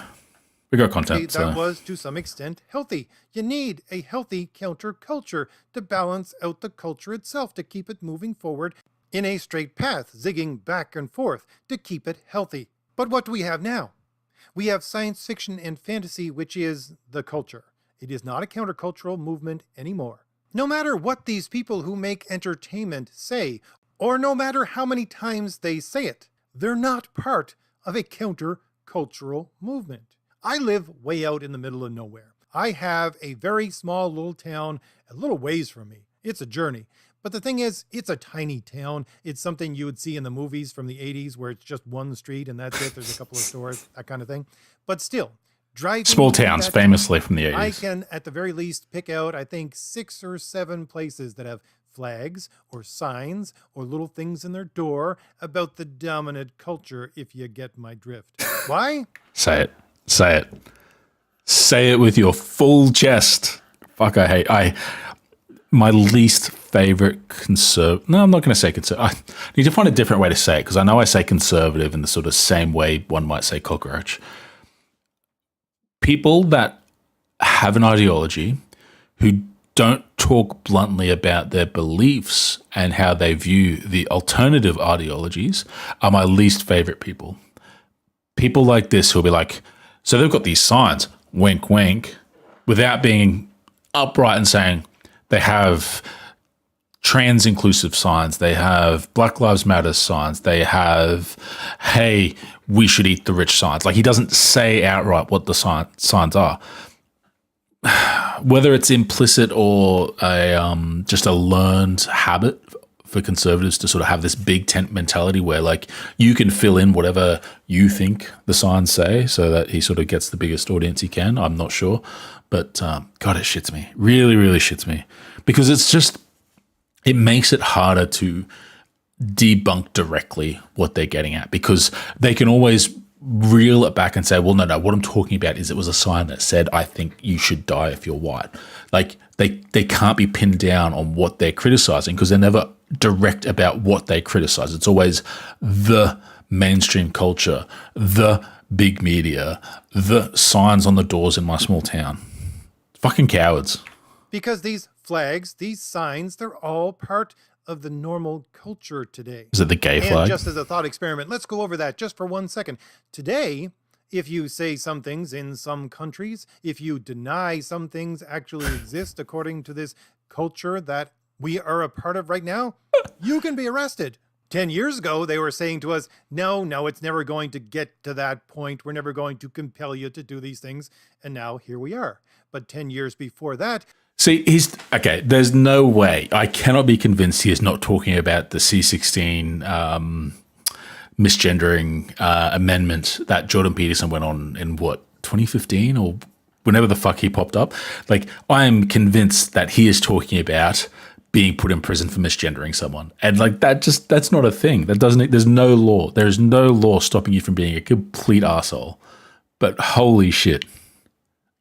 we got content. That was, to some extent, healthy. You need a healthy counterculture to balance out the culture itself, to keep it moving forward in a straight path, zigging back and forth to keep it healthy. But what do we have now? We have science fiction and fantasy, which is the culture. It is not a countercultural movement anymore. No matter what these people who make entertainment say, or no matter how many times they say it, they're not part of a countercultural movement. I live way out in the middle of nowhere. I have a very small little town a little ways from me. It's a journey. But the thing is, it's a tiny town. It's something you would see in the movies from the 80s where it's just one street and that's it. There's a couple of stores, that kind of thing. But still, driving small towns famously from the 80s. I can, at the very least, pick out, I think, 6 or 7 places that have flags or signs or little things in their door about the dominant culture, if you get my drift. Why? Say it. Say it. Say it with your full chest. Fuck, my least favorite no, I'm not going to say conservative. I need to find a different way to say it, because I know I say conservative in the sort of same way one might say cockroach. People that have an ideology who don't talk bluntly about their beliefs and how they view the alternative ideologies are my least favorite people. People like this who'll be like, so they've got these signs, wink, wink, without being upright and saying they have trans inclusive signs. They have Black Lives Matter signs. They have, hey, we should eat the rich signs. Like, he doesn't say outright what the signs are. Whether it's implicit or just a learned habit for conservatives to sort of have this big tent mentality where, like, you can fill in whatever you think the signs say so that he sort of gets the biggest audience he can. I'm not sure. But, God, it shits me. Really, really shits me. Because it makes it harder to debunk directly what they're getting at, because they can always reel it back and say, well, no, what I'm talking about is it was a sign that said, I think you should die if you're white. Like, they can't be pinned down on what they're criticizing because they're never direct about what they criticize. It's always the mainstream culture, the big media, the signs on the doors in my small town. Fucking cowards. Because these flags, these signs, they're all part of the normal culture today. Is it the gay flag? And just as a thought experiment, let's go over that just for 1 second. Today, if you say some things in some countries, if you deny some things actually exist according to this culture that we are a part of right now, you can be arrested. 10 years ago, they were saying to us, no, it's never going to get to that point. We're never going to compel you to do these things. And now here we are. But 10 years before that, see, okay. There's no way. I cannot be convinced he is not talking about the C16 misgendering amendment that Jordan Peterson went on in 2015 or whenever the fuck he popped up. Like, I am convinced that he is talking about being put in prison for misgendering someone, and like that's not a thing. That doesn't. There's no law. There is no law stopping you from being a complete arsehole. But holy shit.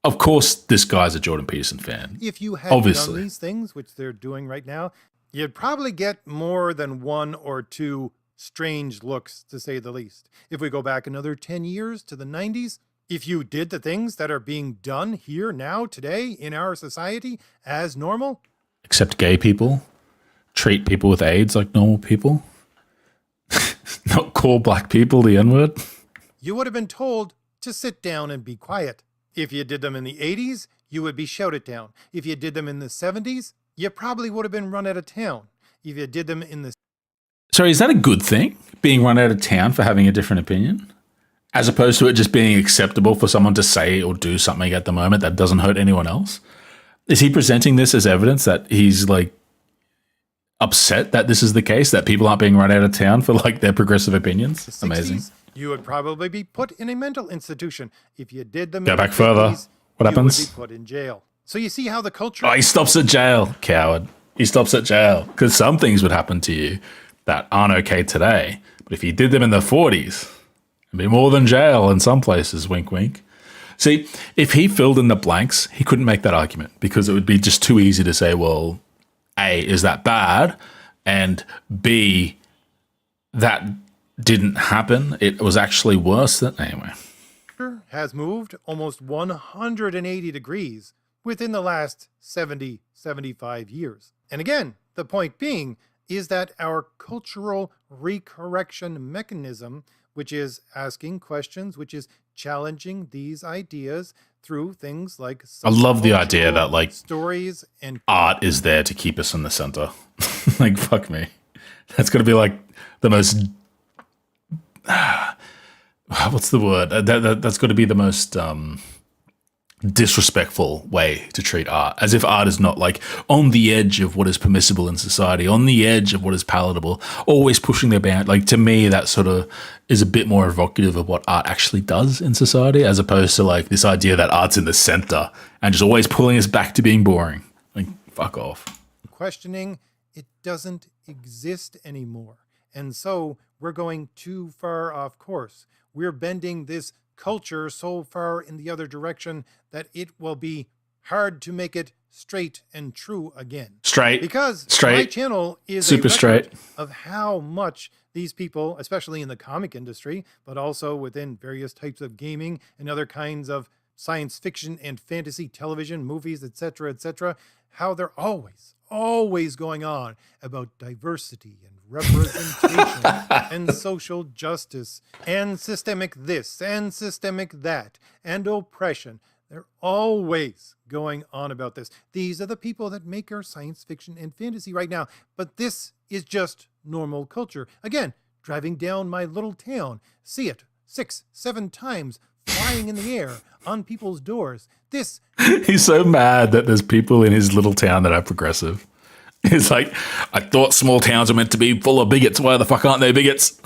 Of course, this guy's a Jordan Peterson fan. If you had obviously done these things, which they're doing right now, you'd probably get more than 1 or 2 strange looks, to say the least. If we go back another 10 years to the 90s, if you did the things that are being done here now, today, in our society as normal. Except gay people. Treat people with AIDS like normal people. Not call black people the N-word. You would have been told to sit down and be quiet. If you did them in the 80s, you would be shouted down. If you did them in the 70s, you probably would have been run out of town. If you did them in the... Sorry, is that a good thing? Being run out of town for having a different opinion? As opposed to it just being acceptable for someone to say or do something at the moment that doesn't hurt anyone else? Is he presenting this as evidence that he's like upset that this is the case, that people aren't being run out of town for like their progressive opinions? The 60s, amazing. You would probably be put in a mental institution. If you did them, go back further. What happens? You would be put in jail. So you see how the culture... Oh, he stops at jail, coward. He stops at jail because some things would happen to you that aren't okay today. But if you did them in the 40s, it'd be more than jail in some places. Wink, wink. See, if he filled in the blanks, he couldn't make that argument because it would be just too easy to say, well, A, is that bad? And B, that didn't happen. It was actually worse than... Anyway. Has moved almost 180 degrees within the last 70, 75 years. And again, the point being is that our cultural recorrection mechanism, which is asking questions, which is challenging these ideas through things like... I love the idea that like stories and art is there to keep us in the center. Like, fuck me. That's going to be like the most... what's the word? That's got to be the most disrespectful way to treat art, as if art is not like on the edge of what is permissible in society, on the edge of what is palatable, always pushing their bound. Like, to me, that sort of is a bit more evocative of what art actually does in society, as opposed to like this idea that art's in the center and just always pulling us back to being boring. Like, fuck off. Questioning, it doesn't exist anymore. And so we're going too far off course. We're bending this culture so far in the other direction that it will be hard to make it straight and true again. Straight. Because straight. my channel is super a straight of how much these people, especially in the comic industry, but also within various types of gaming and other kinds of science fiction and fantasy television, movies, etc., how they're always going on about diversity and representation and social justice and systemic this and systemic that and oppression. They're always going on about this. These are the people that make our science fiction and fantasy right now. But this is just normal culture. Again, driving down my little town, see it 6, 7 times flying in the air on people's doors. This He's so mad that there's people in his little town that are progressive. It's like, I thought small towns were meant to be full of bigots. Why the fuck aren't they bigots?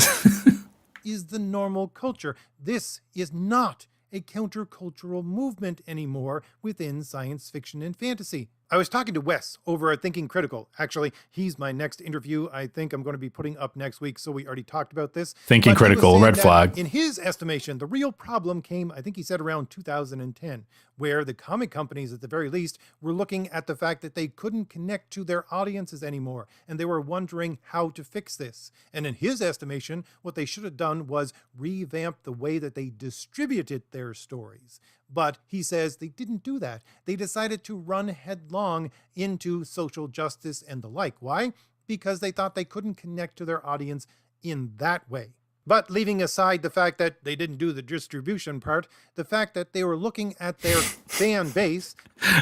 is the normal culture. This is not a countercultural movement anymore within science fiction and fantasy. I was talking to Wes over at Thinking Critical. Actually, he's my next interview. I think I'm going to be putting up next week, so we already talked about this. Thinking But he was Critical, saying red that flag. In his estimation, the real problem came, I think he said around 2010, where the comic companies, at the very least, were looking at the fact that they couldn't connect to their audiences anymore, and they were wondering how to fix this. And in his estimation, what they should have done was revamp the way that they distributed their stories. But he says they didn't do that. They decided to run headlong into social justice and the like. Why? Because they thought they couldn't connect to their audience in that way. But leaving aside the fact that they didn't do the distribution part, the fact that they were looking at their fan base.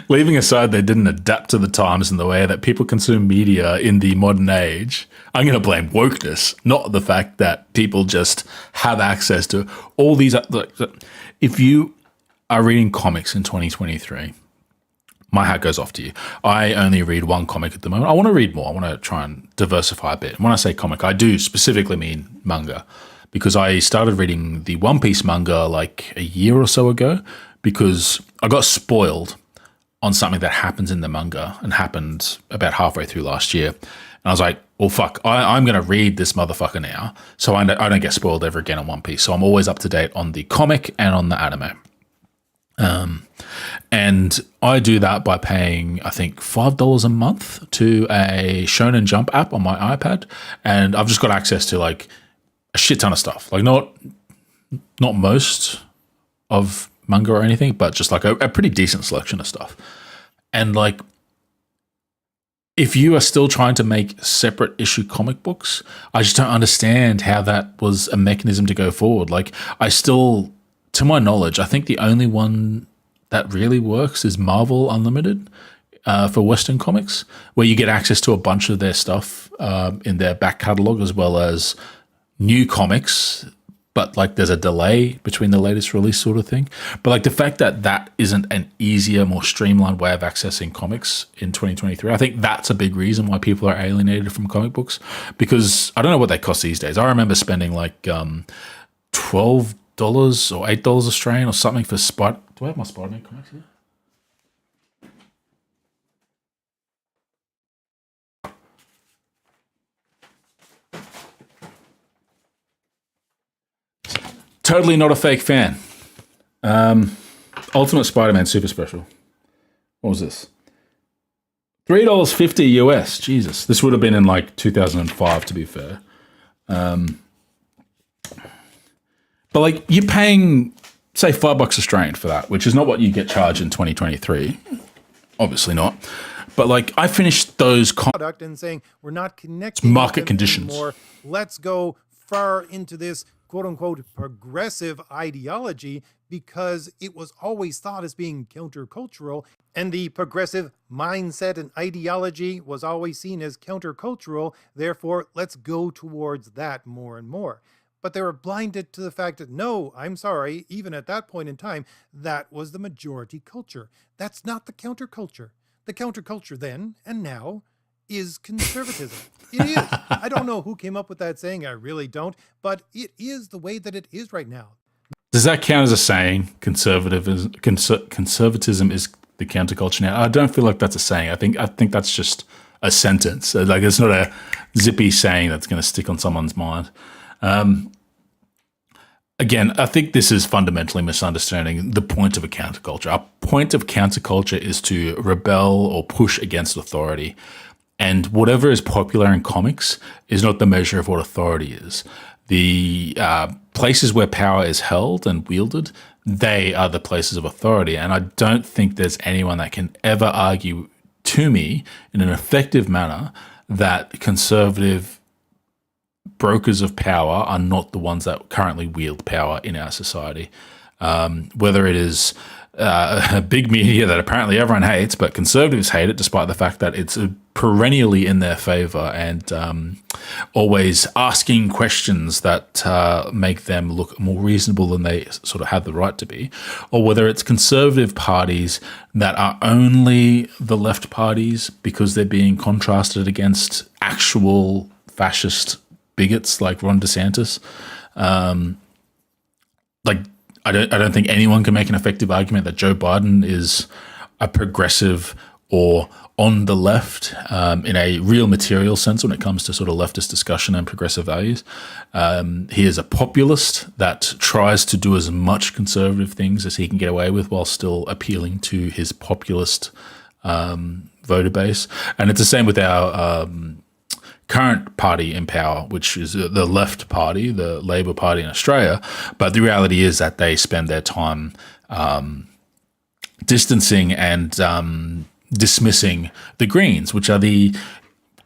Leaving aside they didn't adapt to the times and the way that people consume media in the modern age, I'm going to blame wokeness, not the fact that people just have access to all these. If you are reading comics in 2023, my hat goes off to you. I only read one comic at the moment. I want to read more. I want to try and diversify a bit. And when I say comic, I do specifically mean manga, because I started reading the One Piece manga like a year or so ago because I got spoiled on something that happens in the manga and happened about halfway through last year. And I was like, well, fuck, I'm going to read this motherfucker now so I don't get spoiled ever again on One Piece. So I'm always up to date on the comic and on the anime. And I do that by paying, I think, $5 a month to a Shonen Jump app on my iPad, and I've just got access to like a shit ton of stuff. Like not most of manga or anything, but just like a pretty decent selection of stuff. And like, if you are still trying to make separate issue comic books, I just don't understand how that was a mechanism to go forward. Like, to my knowledge, I think the only one that really works is Marvel Unlimited for Western comics, where you get access to a bunch of their stuff in their back catalog as well as new comics, but like there's a delay between the latest release sort of thing. But like the fact that that isn't an easier, more streamlined way of accessing comics in 2023, I think that's a big reason why people are alienated from comic books, because I don't know what they cost these days. I remember spending like $12 or $8 Australian or something for Spider. Do I have my Spider-Man comics here? Totally not a fake fan. Ultimate Spider-Man Super Special. What was this? $3.50 US. Jesus. This would have been in like 2005, to be fair. But like you're paying, say, $5 Australian for that, which is not what you get charged in 2023. Obviously not. But like I finished those product and saying we're not connecting market with them conditions anymore. Let's go far into this quote unquote progressive ideology, because it was always thought as being countercultural, and the progressive mindset and ideology was always seen as countercultural. Therefore, let's go towards that more and more. But they were blinded to the fact that, no, I'm sorry, even at that point in time, that was the majority culture. That's not the counterculture. The counterculture then and now is conservatism. It is. I don't know who came up with that saying. I really don't. But it is the way that it is right now. Does that count as a saying? Conservatism is the counterculture now. I don't feel like that's a saying. I think that's just a sentence. Like it's not a zippy saying that's going to stick on someone's mind. Again, I think this is fundamentally misunderstanding the point of a counterculture. Our point of counterculture is to rebel or push against authority. And whatever is popular in comics is not the measure of what authority is. The places where power is held and wielded, they are the places of authority. And I don't think there's anyone that can ever argue to me in an effective manner that conservative brokers of power are not the ones that currently wield power in our society. Whether it is big media that apparently everyone hates, but conservatives hate it despite the fact that it's perennially in their favor and always asking questions that make them look more reasonable than they sort of have the right to be, or whether it's conservative parties that are only the left parties because they're being contrasted against actual fascist bigots like Ron DeSantis. Like, I don't think anyone can make an effective argument that Joe Biden is a progressive or on the left in a real material sense when it comes to sort of leftist discussion and progressive values. He is a populist that tries to do as much conservative things as he can get away with while still appealing to his populist voter base. And it's the same with our current party in power, which is the left party, the Labor Party in Australia. But the reality is that they spend their time distancing and dismissing the Greens, which are the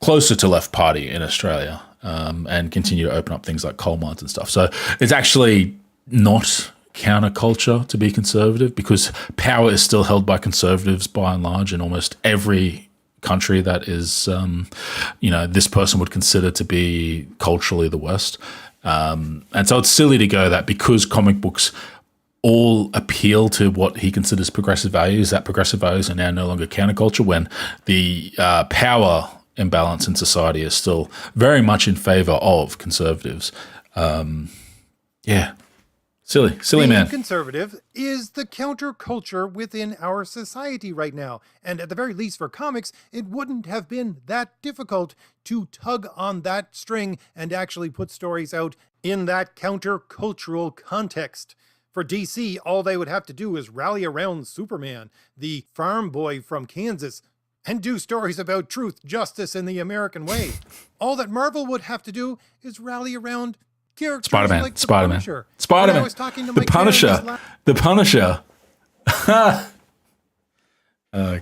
closer to left party in Australia, and continue to open up things like coal mines and stuff. So it's actually not counterculture to be conservative because power is still held by conservatives by and large in almost every country that is, this person would consider to be culturally the West. And so it's silly to go that because comic books all appeal to what he considers progressive values, that progressive values are now no longer counterculture when the power imbalance in society is still very much in favor of conservatives. Silly Being man. conservative is the counterculture within our society right now. And at the very least for comics, it wouldn't have been that difficult to tug on that string and actually put stories out in that countercultural context. For DC, all they would have to do is rally around Superman, the farm boy from Kansas, and do stories about truth, justice, and the American way. All that Marvel would have to do is rally around characters Spider-Man, like the Spider-Man, Punisher. Spider-Man, I was talking to the my Punisher, the Punisher. Oh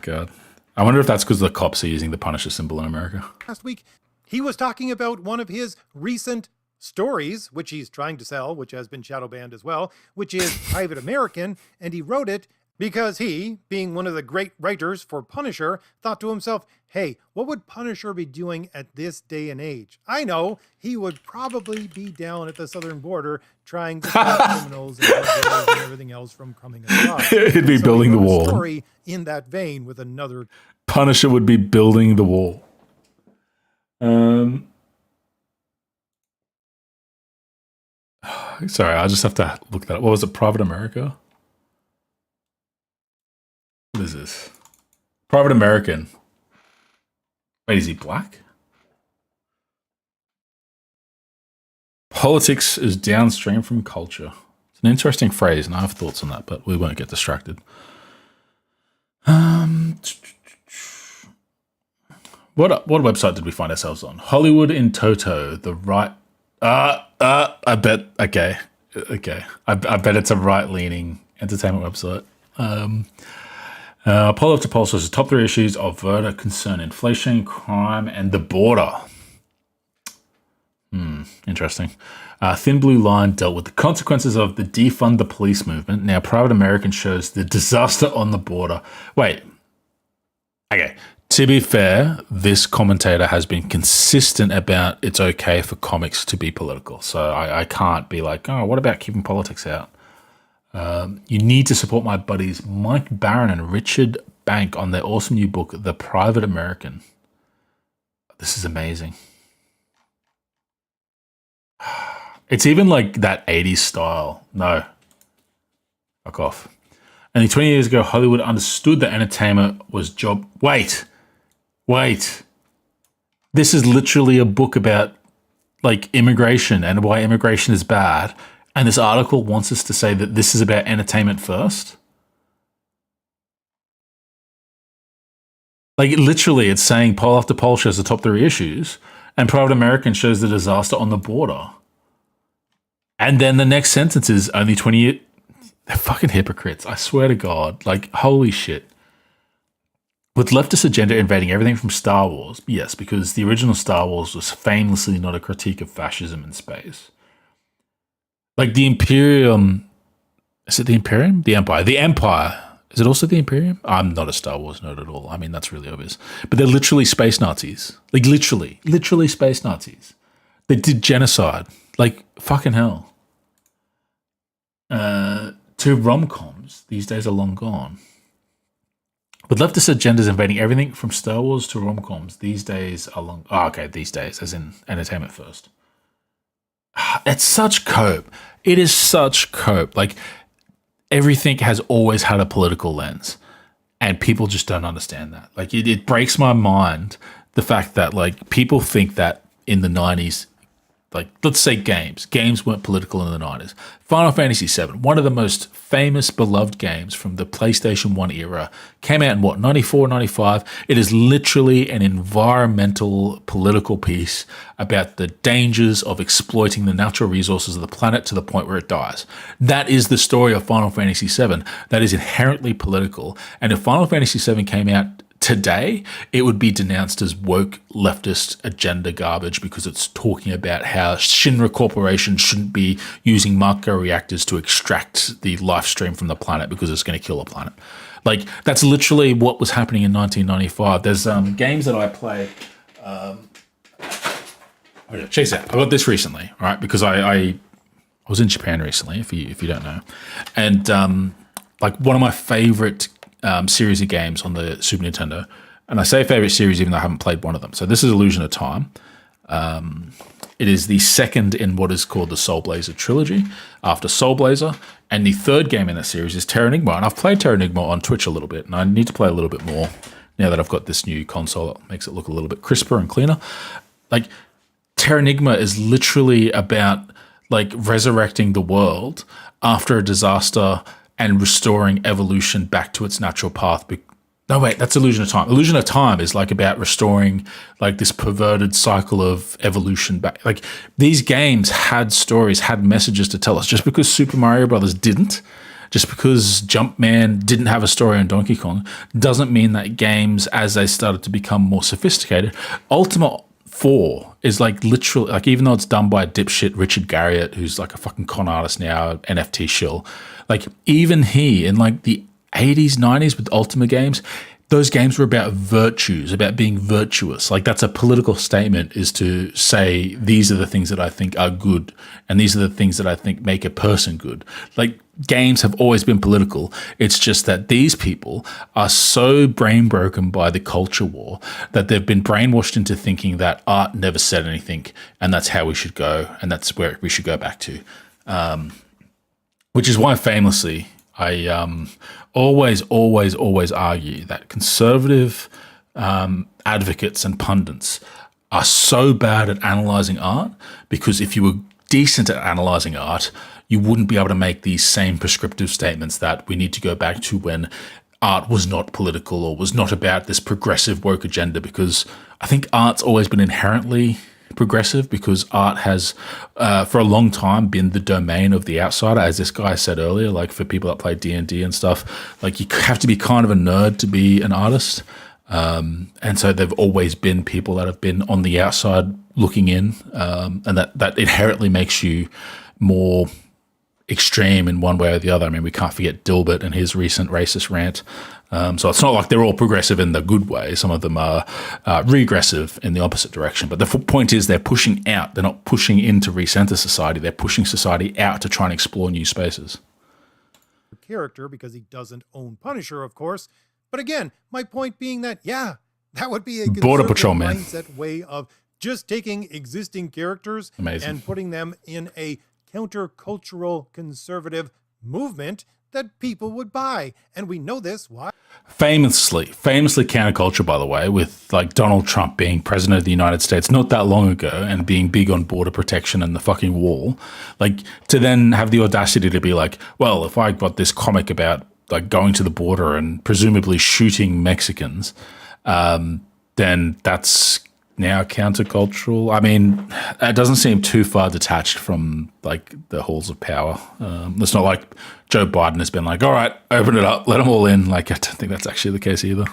God! I wonder if that's because the cops are using the Punisher symbol in America. last week, he was talking about one of his recent stories, which he's trying to sell, which has been shadow banned as well, which is Private American, and he wrote it because he, being one of the great writers for Punisher, thought to himself, hey, what would Punisher be doing at this day and age? I know, he would probably be down at the southern border trying to stop criminals and burglars and everything else from coming across. He'd be building the wall. Story in that vein with another. Punisher would be building the wall. Sorry, I just have to look that up. What was it? Private America? What is this? Private American. Wait, is he black? Politics is downstream from culture. It's an interesting phrase, and I have thoughts on that, but we won't get distracted. What website did we find ourselves on? Hollywood in Toto, the right... I bet... Okay. I bet it's a right-leaning entertainment website. Poll after poll shows the top 3 issues of voter concern: inflation, crime, and the border. Interesting. Thin Blue Line dealt with the consequences of the defund the police movement. Now, Private American shows the disaster on the border. Wait. Okay. To be fair, this commentator has been consistent about it's okay for comics to be political. So I can't be like, oh, what about keeping politics out? You need to support my buddies Mike Barron and Richard Bank on their awesome new book, The Private American. This is amazing. It's even like that 80s style. No. Fuck off. Only 20 years ago, Hollywood understood that entertainment was job... Wait. This is literally a book about like immigration and why immigration is bad. And this article wants us to say that this is about entertainment first. Like literally it's saying poll after poll shows the top 3 issues and Private American shows the disaster on the border. And then the next sentence is only 20 years. They're fucking hypocrites. I swear to God. Like, holy shit. With leftist agenda invading everything from Star Wars, yes, because the original Star Wars was famously not a critique of fascism in space. Like the Imperium, is it the Imperium? The Empire. The Empire Is it also the Imperium? I'm not a Star Wars nerd at all. I mean, that's really obvious. But they're literally space Nazis. Like, literally space Nazis. They did genocide. Like, fucking hell. To rom-coms, these days are long gone. But leftist agendas invading everything from Star Wars to rom-coms. These days are long... Oh, okay, these days, as in entertainment first. It's such cope. It is such cope. Like, everything has always had a political lens. And people just don't understand that. Like, it breaks my mind, the fact that, like, people think that in the 90s, like, let's say games weren't political in the 90s. Final Fantasy VII, one of the most famous, beloved games from the PlayStation 1 era, came out in what, 94, 95? It is literally an environmental political piece about the dangers of exploiting the natural resources of the planet to the point where it dies. That is the story of Final Fantasy VII. That is inherently political. And if Final Fantasy VII came out today, it would be denounced as woke leftist agenda garbage because it's talking about how Shinra Corporation shouldn't be using Mako reactors to extract the life stream from the planet because it's going to kill the planet. Like, that's literally what was happening in 1995. There's games that I play. Check this out. I got this recently, right? Because I was in Japan recently, if you don't know, and like one of my favorite series of games on the Super Nintendo. And I say favorite series even though I haven't played one of them. So this is Illusion of Time. It is the second in what is called the Soul Blazer trilogy after Soul Blazer. And the third game in that series is Terra Enigma. And I've played Terra Enigma on Twitch a little bit. And I need to play a little bit more now that I've got this new console that makes it look a little bit crisper and cleaner. Like, Terra Enigma is literally about, like, resurrecting the world after a disaster and restoring evolution back to its natural path. No, wait, that's Illusion of Time. Illusion of Time is like about restoring like this perverted cycle of evolution back. Like, these games had stories, had messages to tell us. Just because Super Mario Brothers didn't, just because Jumpman didn't have a story on Donkey Kong, doesn't mean that games, as they started to become more sophisticated, Ultima 4 is like literally, like, even though it's done by a dipshit Richard Garriott, who's like a fucking con artist now, NFT shill, like, even he in like the 80s, 90s with Ultima games, those games were about virtues, about being virtuous. Like, that's a political statement, is to say, these are the things that I think are good, and these are the things that I think make a person good. Like, games have always been political. It's just that these people are so brain broken by the culture war that they've been brainwashed into thinking that art never said anything, and that's how we should go, and that's where we should go back to. Which is why, famously, I always argue that conservative advocates and pundits are so bad at analysing art, because if you were decent at analysing art, you wouldn't be able to make these same prescriptive statements that we need to go back to when art was not political or was not about this progressive woke agenda, because I think art's always been inherently progressive, because art has for a long time been the domain of the outsider, as this guy said earlier. Like, for people that play D&D and stuff, like, you have to be kind of a nerd to be an artist, and so they've always been people that have been on the outside looking in, and that inherently makes you more extreme in one way or the other. I mean, we can't forget Dilbert and his recent racist rant. So it's not like they're all progressive in the good way. Some of them are regressive in the opposite direction. But the point is, they're pushing out. They're not pushing in to recenter society. They're pushing society out to try and explore new spaces. Character, because he doesn't own Punisher, of course. But again, my point being that, yeah, that would be a Border Patrol man mindset way of just taking existing characters and putting them in a countercultural conservative movement that people would buy. And we know this. Why? Famously counterculture, by the way, with like Donald Trump being president of the United States not that long ago and being big on border protection and the fucking wall, like, to then have the audacity to be like, well, if I got this comic about like going to the border and presumably shooting Mexicans, then that's now countercultural. I mean, it doesn't seem too far detached from like the halls of power. It's not like Joe Biden has been like, all right, open it up, let them all in. Like, I don't think that's actually the case either.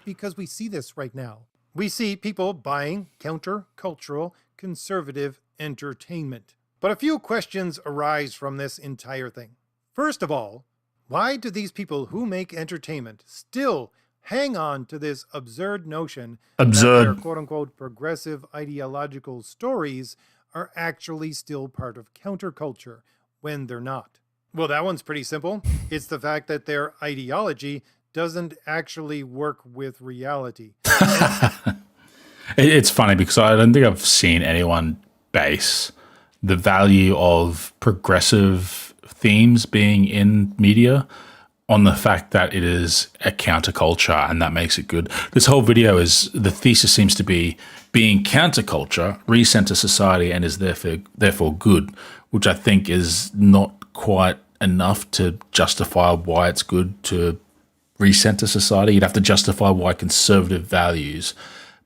Because we see this right now. We see people buying countercultural conservative entertainment. But a few questions arise from this entire thing. First of all, Why do these people who make entertainment still hang on to this absurd notion that their quote-unquote progressive ideological stories are actually still part of counterculture when they're not? Well, that one's pretty simple. It's the fact that their ideology doesn't actually work with reality. It's funny because I don't think I've seen anyone base the value of progressive themes being in media on the fact that it is a counterculture and that makes it good. This whole video is, the thesis seems to be being counterculture, recenter society, and is therefore good, which I think is not quite enough to justify why it's good to recenter society. You'd have to justify why conservative values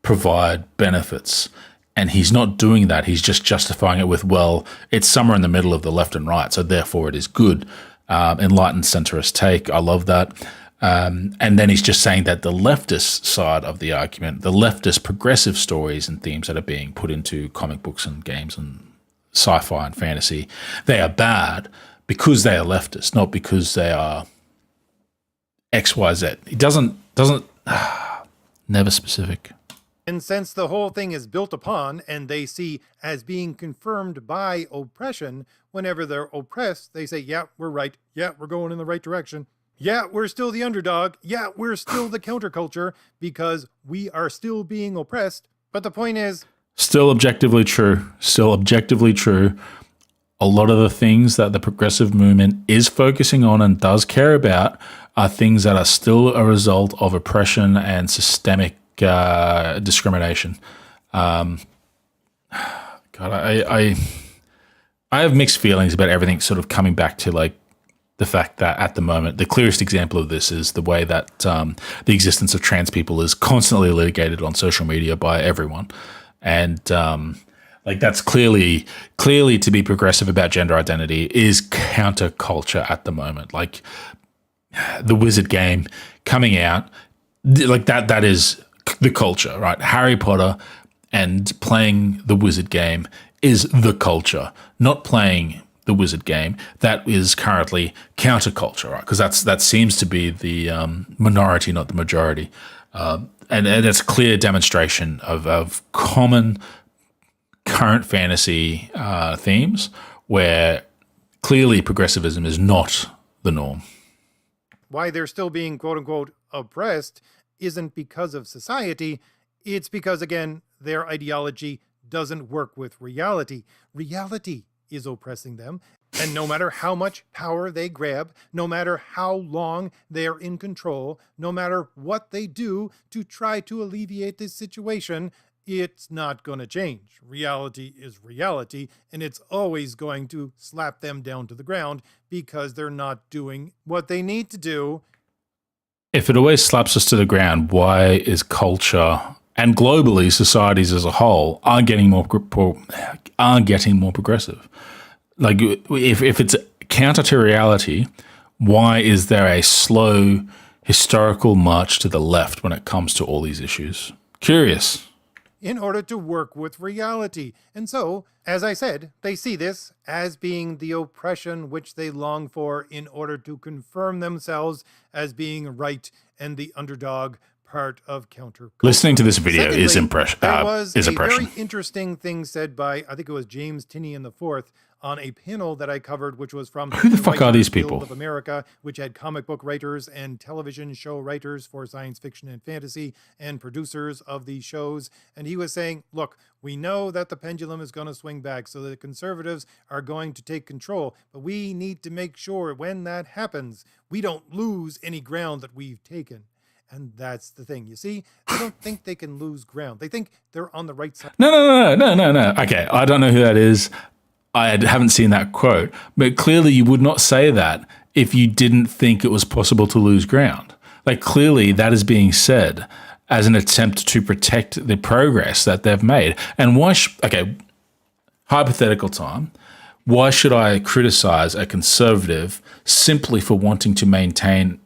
provide benefits. And he's not doing that. He's just justifying it with, well, it's somewhere in the middle of the left and right, so therefore it is good. Enlightened centrist take. I love that. And then he's just saying that the leftist side of the argument, the leftist progressive stories and themes that are being put into comic books and games and sci-fi and fantasy, they are bad because they are leftist, not because they are X, Y, Z. He doesn't never specific. And since the whole thing is built upon and they see as being confirmed by oppression, whenever they're oppressed, they say, yeah, we're right. Yeah, we're going in the right direction. Yeah, we're still the underdog. Yeah, we're still the counterculture because we are still being oppressed. But the point is, still objectively true. Still objectively true. A lot of the things that the progressive movement is focusing on and does care about are things that are still a result of oppression and systemic discrimination. God, I have mixed feelings about everything sort of coming back to like the fact that at the moment, the clearest example of this is the way that the existence of trans people is constantly litigated on social media by everyone. And like that's clearly to be progressive about gender identity is counterculture at the moment. Like the Wizard game coming out, like that is the culture, right? Harry Potter and playing the Wizard game is the culture, not playing the Wizard game. That is currently counterculture, right? Because that seems to be the minority, not the majority. And it's a clear demonstration of common current fantasy themes where clearly progressivism is not the norm. Why they're still being quote unquote oppressed isn't because of society. It's because, again, their ideology doesn't work with reality. Reality is oppressing them. And no matter how much power they grab, no matter how long they're in control, no matter what they do to try to alleviate this situation, it's not going to change. Reality is reality, and it's always going to slap them down to the ground because they're not doing what they need to do. If it always slaps us to the ground, why is culture and globally societies as a whole are getting more progressive? Like if it's counter to reality, why is there a slow historical march to the left when it comes to all these issues? Curious. In order to work with reality. And so, as I said, they see this as being the oppression which they long for in order to confirm themselves as being right and the underdog part of counterculture. Listening to this video Secondly, is impression. There was a very interesting thing said by, I think it was James Tinney IV, on a panel that I covered, which was from Who the fuck are these people? Guild of America, which had comic book writers and television show writers for science fiction and fantasy and producers of these shows. And he was saying, look, we know that the pendulum is going to swing back, so the conservatives are going to take control, but we need to make sure when that happens, we don't lose any ground that we've taken. And that's the thing. You see, they don't think they can lose ground. They think they're on the right side. No. Okay, I don't know who that is. I haven't seen that quote, but clearly you would not say that if you didn't think it was possible to lose ground. Like clearly that is being said as an attempt to protect the progress that they've made. And why, hypothetical time, why should I criticize a conservative simply for wanting to maintain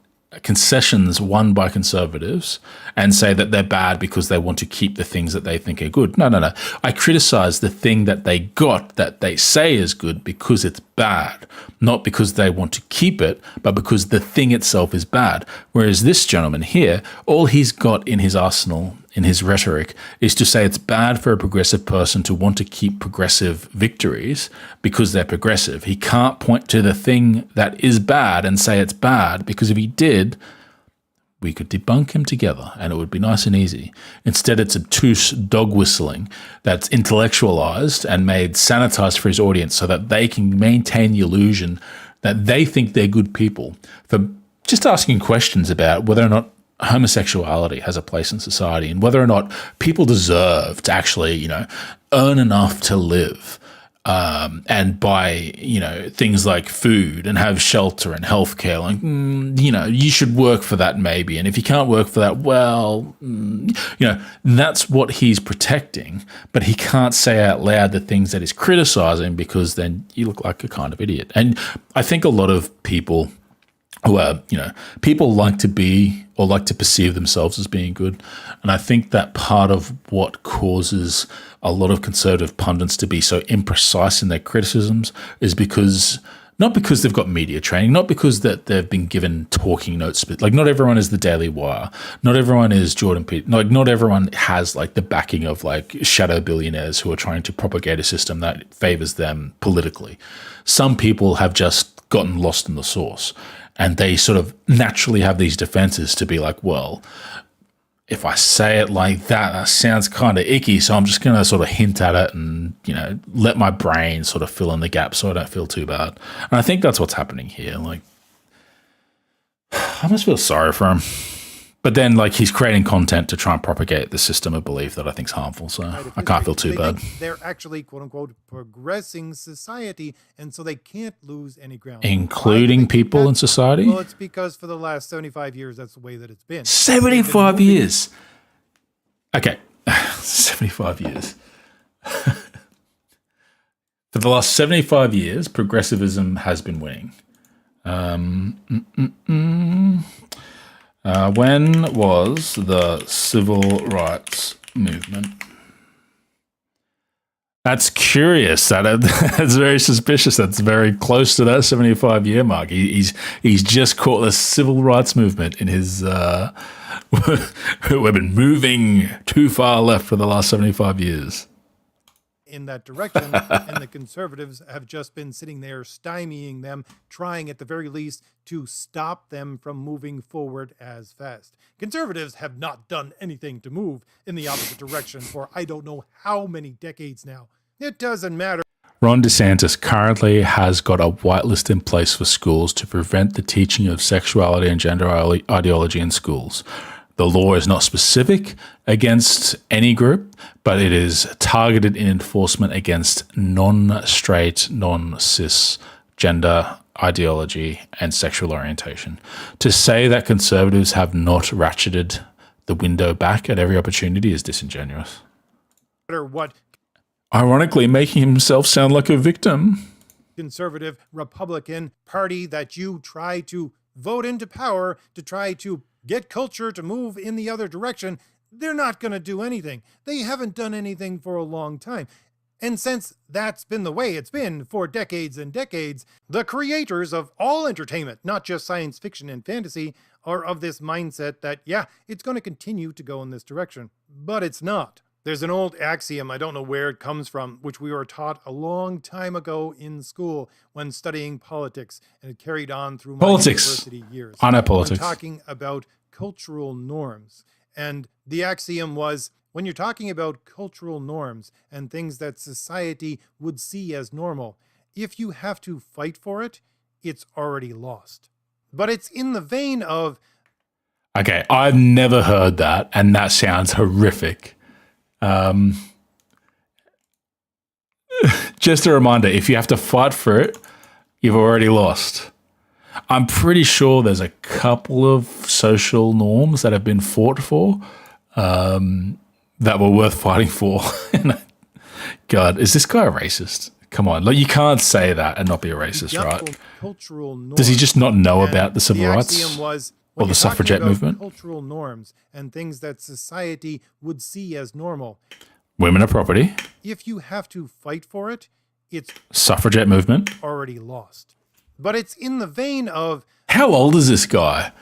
concessions won by conservatives and say that they're bad because they want to keep the things that they think are good? No. I criticize the thing that they got that they say is good because it's bad, not because they want to keep it, but because the thing itself is bad. Whereas this gentleman here, all he's got in his arsenal, in his rhetoric, is to say it's bad for a progressive person to want to keep progressive victories because they're progressive. He can't point to the thing that is bad and say it's bad, because if he did, we could debunk him together and it would be nice and easy. Instead, it's obtuse dog whistling that's intellectualized and made sanitized for his audience so that they can maintain the illusion that they think they're good people for just asking questions about whether or not homosexuality has a place in society and whether or not people deserve to actually, earn enough to live. And buy, things like food and have shelter and healthcare. Like, you should work for that maybe. And if you can't work for that, well, that's what he's protecting. But he can't say out loud the things that he's criticizing, because then you look like a kind of idiot. And I think a lot of people who are, people like to be or like to perceive themselves as being good. And I think that part of what causes a lot of conservative pundits to be so imprecise in their criticisms is because, not because they've got media training, not because that they've been given talking notes, but like not everyone is the Daily Wire, not everyone is Jordan Peterson, like not everyone has like the backing of like shadow billionaires who are trying to propagate a system that favors them politically. Some people have just gotten lost in the sauce. And they sort of naturally have these defenses to be like, well, if I say it like that, that sounds kind of icky. So I'm just going to sort of hint at it and, let my brain sort of fill in the gap so I don't feel too bad. And I think that's what's happening here. Like, I must feel sorry for him. But then, like, he's creating content to try and propagate the system of belief that I think is harmful. So I can't feel too bad. They're actually, quote unquote, progressing society, and so they can't lose any ground. Including people in society? Well, it's because for the last 75 years, that's the way that it's been. 75 years. Okay. 75 years. For the last 75 years, progressivism has been winning. When was the civil rights movement? That's curious. That's very suspicious. That's very close to that 75-year mark. He's just caught the civil rights movement in his. We've been moving too far left for the last 75 years. In that direction, and the conservatives have just been sitting there stymieing them, trying at the very least to stop them from moving forward as fast. Conservatives have not done anything to move in the opposite direction for I don't know how many decades now. It doesn't matter. Ron DeSantis currently has got a whitelist in place for schools to prevent the teaching of sexuality and gender ideology in schools. The law is not specific against any group, but it is targeted in enforcement against non-straight, non-cis gender ideology and sexual orientation. To say that conservatives have not ratcheted the window back at every opportunity is disingenuous. What? Ironically, making himself sound like a victim. Conservative Republican Party that you try to vote into power to try to get culture to move in the other direction, they're not going to do anything. They haven't done anything for a long time. And since that's been the way it's been for decades and decades, the creators of all entertainment, not just science fiction and fantasy, are of this mindset that, yeah, it's going to continue to go in this direction. But it's not. There's an old axiom, I don't know where it comes from, which we were taught a long time ago in school when studying politics, and it carried on through my university years. I know politics. I'm talking about cultural norms. And the axiom was, when you're talking about cultural norms and things that society would see as normal, if you have to fight for it, it's already lost. But it's in the vein of... Okay, I've never heard that, and that sounds horrific. Just a reminder, if you have to fight for it, you've already lost. I'm pretty sure there's a couple of social norms that have been fought for that were worth fighting for. God, is this guy a racist? Come on, like, you can't say that and not be a racist, right? Cultural norms. Does he just not know about the civil rights? Was, or the suffragette movement? Cultural norms and things that society would see as normal. Women are property. If you have to fight for it, it's Suffragette movement. already lost. But it's in the vein of How old is this guy?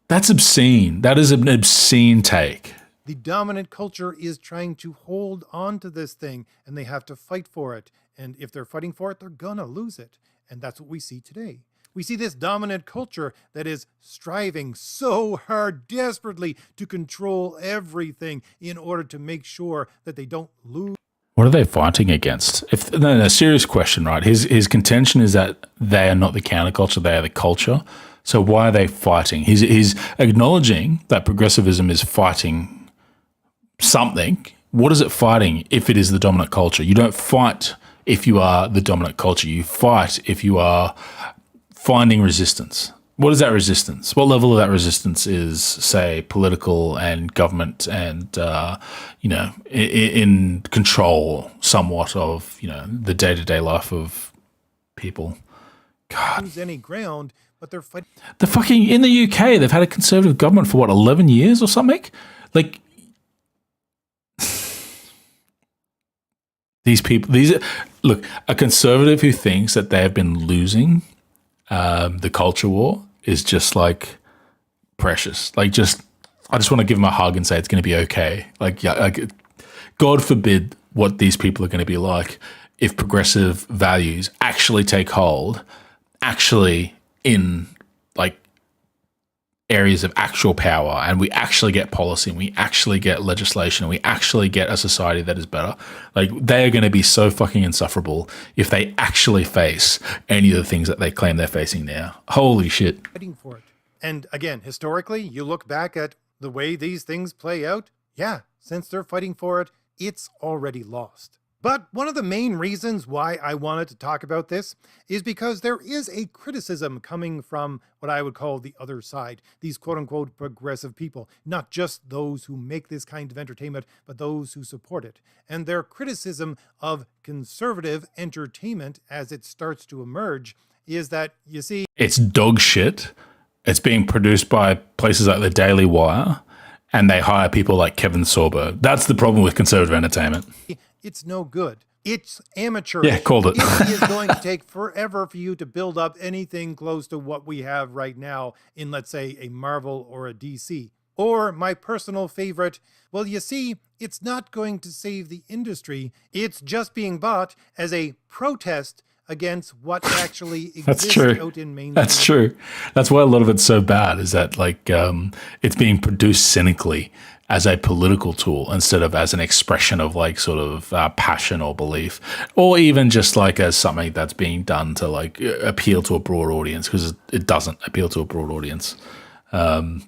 That's obscene. That is an obscene take. the dominant culture is trying to hold on to this thing and they have to fight for it. And if they're fighting for it, they're gonna lose it. And that's what we see today. We see this dominant culture that is striving so hard, desperately, to control everything in order to make sure that they don't lose. What are they fighting against? If no, serious question, right? His contention is that they are not the counterculture; they are the culture. So why are they fighting? He's acknowledging that progressivism is fighting something. What is it fighting if it is the dominant culture? You don't fight if you are the dominant culture. You fight if you are finding resistance. What is that resistance? What level of that resistance is, say, political and government and, in control somewhat of, the day-to-day life of people? God. Lose any ground, but they're fighting. The fucking, in the UK, they've had a conservative government for, 11 years or something? Like, look, a conservative who thinks that they have been losing the culture war is just like precious. I just want to give him a hug and say it's going to be okay. God forbid what these people are going to be like if progressive values actually take hold, actually in areas of actual power, and we actually get policy and we actually get legislation and we actually get a society that is better. They are going to be so fucking insufferable if they actually face any of the things that they claim they're facing now. Holy shit. Fighting for it. And again, historically, you look back at the way these things play out. Yeah, since they're fighting for it, it's already lost. But one of the main reasons why I wanted to talk about this is because there is a criticism coming from what I would call the other side, these quote-unquote progressive people, not just those who make this kind of entertainment, but those who support it. And their criticism of conservative entertainment as it starts to emerge is that, you see, it's dog shit. It's being produced by places like the Daily Wire, and they hire people like Kevin Sorbo. That's the problem with conservative entertainment. It's no good. It's amateurish. Yeah, called it. It is going to take forever for you to build up anything close to what we have right now in, let's say, a Marvel or a DC. Or my personal favorite, well, you see, it's not going to save the industry. It's just being bought as a protest against what actually exists out in mainstream. That's true. That's why a lot of it's so bad, is that it's being produced cynically as a political tool instead of as an expression of passion or belief, or even just as something that's being done to appeal to a broad audience, because it doesn't appeal to a broad audience. But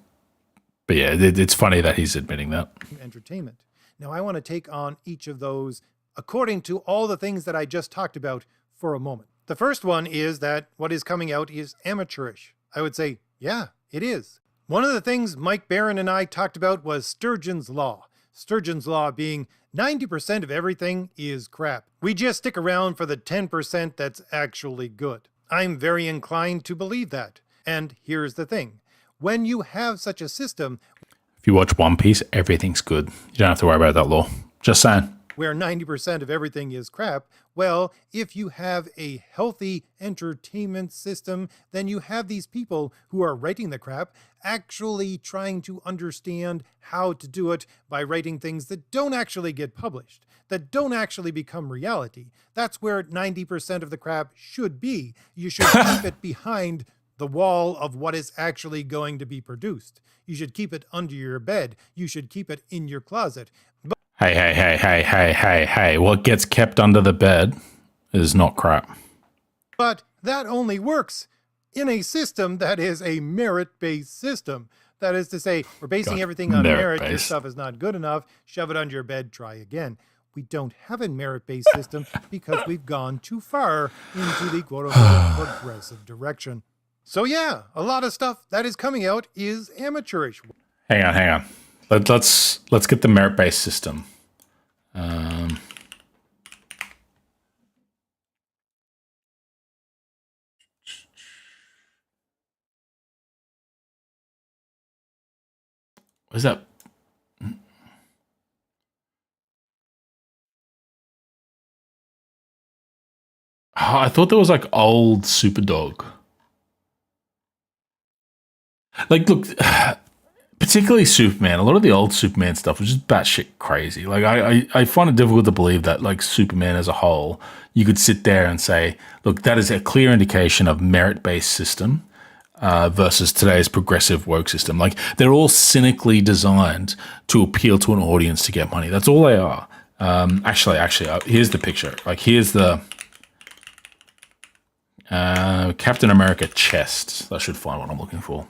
yeah, it's funny that he's admitting that. Entertainment. Now I want to take on each of those according to all the things that I just talked about for a moment. The first one is that what is coming out is amateurish. I would say, yeah, it is. One of the things Mike Barron and I talked about was Sturgeon's Law. Sturgeon's Law being 90% of everything is crap. We just stick around for the 10% that's actually good. I'm very inclined to believe that. And here's the thing. When you have such a system, if you watch One Piece, everything's good. You don't have to worry about that law. Just saying. Where 90% of everything is crap, well, if you have a healthy entertainment system, then you have these people who are writing the crap actually trying to understand how to do it by writing things that don't actually get published, that don't actually become reality. That's where 90% of the crap should be. You should keep it behind the wall of what is actually going to be produced. You should keep it under your bed. You should keep it in your closet. Hey. What gets kept under the bed is not crap. But that only works in a system that is a merit-based system. That is to say, we're basing everything on merit. Your stuff is not good enough. Shove it under your bed. Try again. We don't have a merit-based system because we've gone too far into the quote-unquote progressive direction. So yeah, a lot of stuff that is coming out is amateurish. Hang on. Let's get the merit-based system. What is that? Oh, I thought there was like old Superdog. Like, look, particularly Superman. A lot of the old Superman stuff was just batshit crazy. Like, I find it difficult to believe that, like, Superman as a whole, you could sit there and say, look, that is a clear indication of merit-based system versus today's progressive woke system. Like, they're all cynically designed to appeal to an audience to get money. That's all they are. Actually, here's the picture. Like, here's the Captain America chest. I should find what I'm looking for.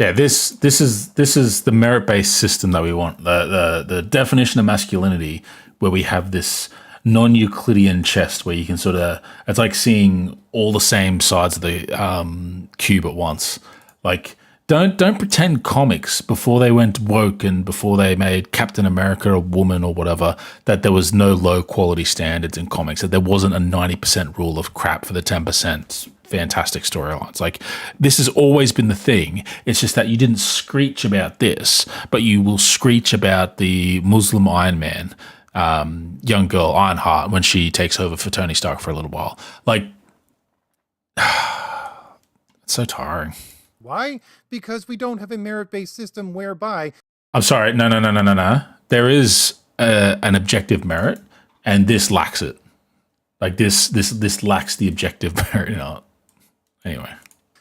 Yeah, this is the merit based system that we want. The definition of masculinity, where we have this non Euclidean chest where you can sort of, it's like seeing all the same sides of the cube at once. Like, don't pretend comics before they went woke and before they made Captain America a woman or whatever, that there was no low quality standards in comics, that there wasn't a 90% rule of crap for the 10% fantastic storylines. Like, this has always been the thing. It's just that you didn't screech about this, but you will screech about the Muslim Iron Man, young girl Ironheart, when she takes over for Tony Stark for a little while. Like, it's so tiring. Why? Because we don't have a merit-based system whereby I'm sorry. No. There is an objective merit, and this lacks it. Like, this lacks the objective merit. You know. Anyway,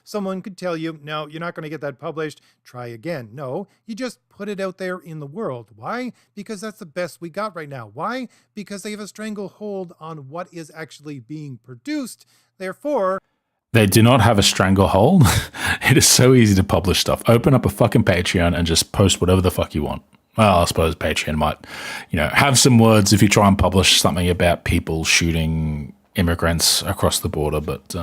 someone could tell you, no, you're not going to get that published. Try again. No, you just put it out there in the world. Why? Because that's the best we got right now. Why? Because they have a stranglehold on what is actually being produced. Therefore, they do not have a stranglehold. It is so easy to publish stuff. Open up a fucking Patreon and just post whatever the fuck you want. Well, I suppose Patreon might, have some words if you try and publish something about people shooting immigrants across the border, but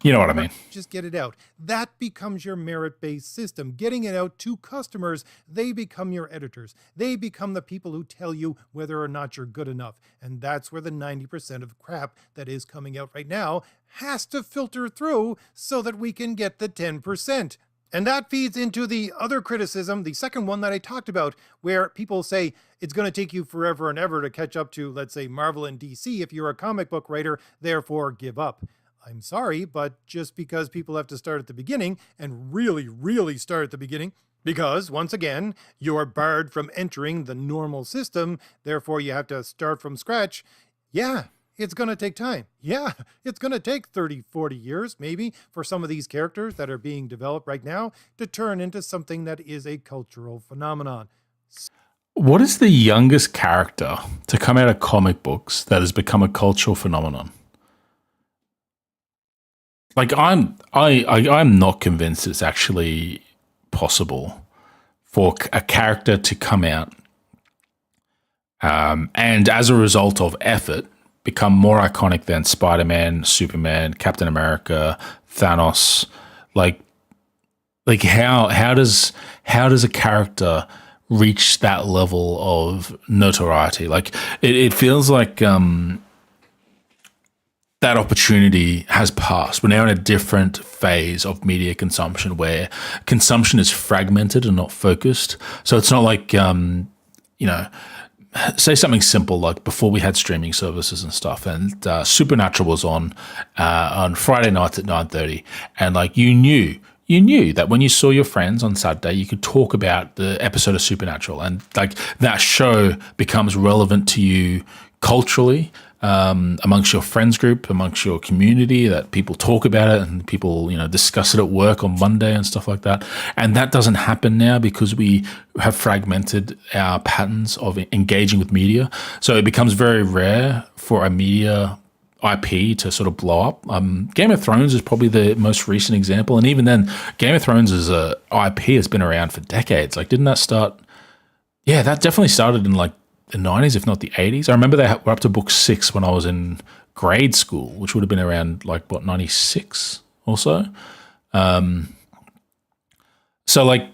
you know what I mean. Just get it out. That becomes your merit-based system. Getting it out to customers, they become your editors. They become the people who tell you whether or not you're good enough. And that's where the 90% of crap that is coming out right now has to filter through so that we can get the 10%. And that feeds into the other criticism, the second one that I talked about, where people say it's going to take you forever and ever to catch up to, let's say, Marvel and DC if you're a comic book writer, therefore give up. I'm sorry, but just because people have to start at the beginning and really, really start at the beginning, because once again, you're barred from entering the normal system, therefore you have to start from scratch. Yeah, it's going to take time. Yeah, it's going to take 30, 40 years, maybe, for some of these characters that are being developed right now to turn into something that is a cultural phenomenon. What is the youngest character to come out of comic books that has become a cultural phenomenon? Like, I'm not convinced it's actually possible for a character to come out and, as a result of effort, become more iconic than Spider-Man, Superman, Captain America, Thanos. Like how does a character reach that level of notoriety? Like, it feels like that opportunity has passed. We're now in a different phase of media consumption where consumption is fragmented and not focused. So it's not like, say something simple like before we had streaming services and stuff, and Supernatural was on Friday nights at 9:30, and like you knew that when you saw your friends on Saturday, you could talk about the episode of Supernatural, and like that show becomes relevant to you culturally, amongst your friends group, amongst your community, that people talk about it and people, discuss it at work on Monday and stuff like that. And that doesn't happen now because we have fragmented our patterns of engaging with media. So it becomes very rare for a media IP to sort of blow up. Game of Thrones is probably the most recent example. And even then, Game of Thrones as a IP has been around for decades. Like, didn't that start? Yeah, that definitely started in like the 90s, if not the 80s. I remember they were up to book 6 when I was in grade school, which would have been around like, 96 or so. So like,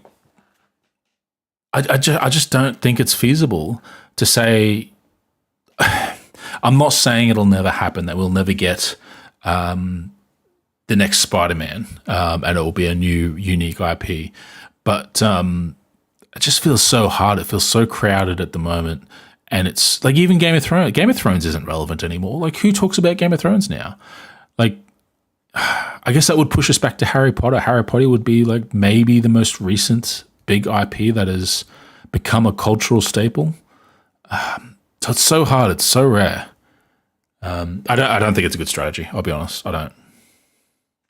I just don't think it's feasible to say, I'm not saying it'll never happen, that we'll never get the next Spider-Man and it will be a new, unique IP. But it just feels so hard. It feels so crowded at the moment. And it's like even Game of Thrones. Game of Thrones isn't relevant anymore. Like, who talks about Game of Thrones now? Like, I guess that would push us back to Harry Potter. Harry Potter would be like maybe the most recent big IP that has become a cultural staple. So it's so hard. It's so rare. I don't think it's a good strategy. I'll be honest. I don't.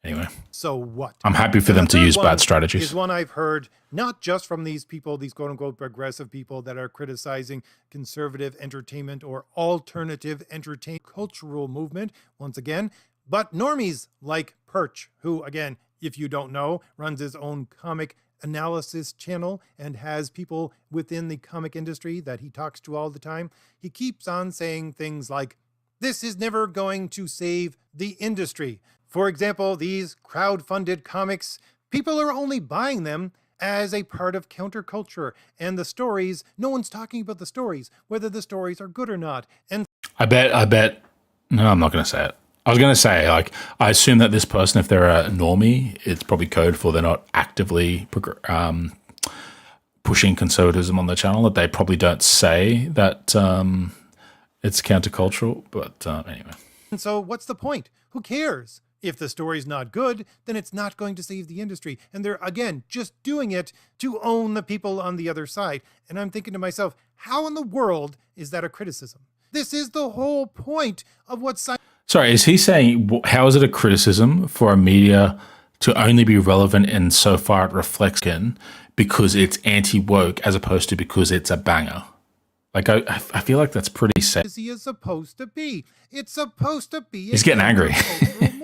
Anyway. So what? I'm happy for them to use bad strategies. Is one I've heard not just from these people, these quote unquote progressive people that are criticizing conservative entertainment or alternative entertainment cultural movement once again, but normies like Perch, who again, if you don't know, runs his own comic analysis channel and has people within the comic industry that he talks to all the time. He keeps on saying things like, this is never going to save the industry. For example, these crowd-funded comics, people are only buying them as a part of counterculture. And the stories, no one's talking about the stories, whether the stories are good or not. And I bet, no, I'm not going to say it. I was going to say, like, I assume that this person, if they're a normie, it's probably code for they're not actively pushing conservatism on their channel, that they probably don't say that it's countercultural. But anyway. And so what's the point? Who cares? If the story's not good, then it's not going to save the industry. And they're, again, just doing it to own the people on the other side. And I'm thinking to myself, how in the world is that a criticism? This is the whole point of what science... Sorry, is he saying, how is it a criticism for a media to only be relevant in so far it reflects in because it's anti-woke as opposed to because it's a banger? Like, I feel like that's pretty safe. He is supposed to be. It's supposed to be. He's getting angry.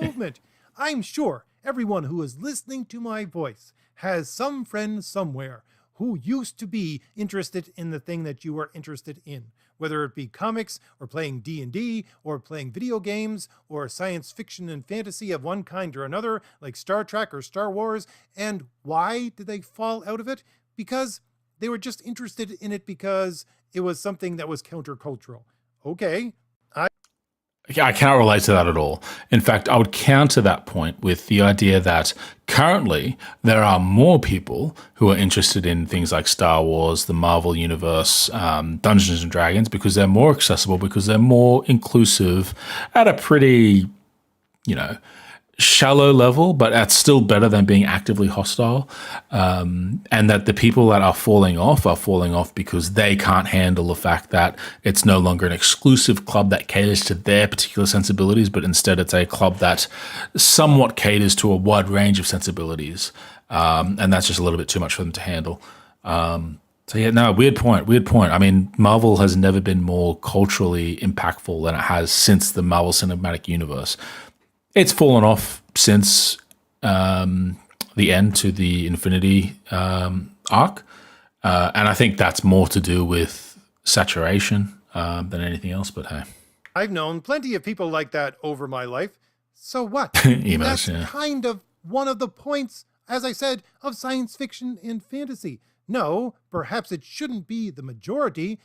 Movement. I'm sure everyone who is listening to my voice has some friend somewhere who used to be interested in the thing that you are interested in, whether it be comics or playing D&D or playing video games or science fiction and fantasy of one kind or another, like Star Trek or Star Wars. And why did they fall out of it? Because they were just interested in it because it was something that was countercultural. Okay. I cannot relate to that at all. In fact, I would counter that point with the idea that currently there are more people who are interested in things like Star Wars, the Marvel Universe, Dungeons and Dragons, because they're more accessible, because they're more inclusive at a pretty, shallow level, but that's still better than being actively hostile. And that the people that are falling off because they can't handle the fact that it's no longer an exclusive club that caters to their particular sensibilities, but instead it's a club that somewhat caters to a wide range of sensibilities. And that's just a little bit too much for them to handle. So yeah, no, weird point. I mean, Marvel has never been more culturally impactful than it has since the Marvel Cinematic Universe. It's fallen off since the end to the Infinity arc. And I think that's more to do with saturation than anything else, but hey. I've known plenty of people like that over my life. So what? Emos, That's kind of one of the points, as I said, of science fiction and fantasy. No, perhaps it shouldn't be the majority,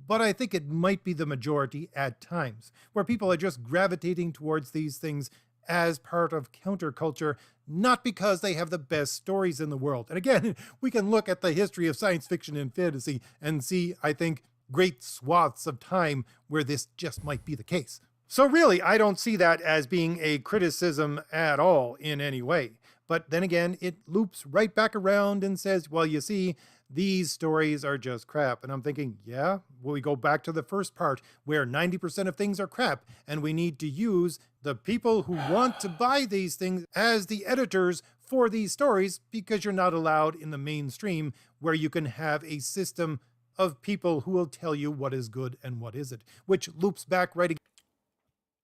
but I think it might be the majority at times, where people are just gravitating towards these things as part of counterculture, not because they have the best stories in the world. And again, we can look at the history of science fiction and fantasy and see, I think, great swaths of time where this just might be the case. So really, I don't see that as being a criticism at all in any way. But then again, it loops right back around and says, well, you see, these stories are just crap. And I'm thinking, yeah, well, we go back to the first part where 90% of things are crap. And we need to use the people who want to buy these things as the editors for these stories, because you're not allowed in the mainstream where you can have a system of people who will tell you what is good and what isn't, which loops back right again.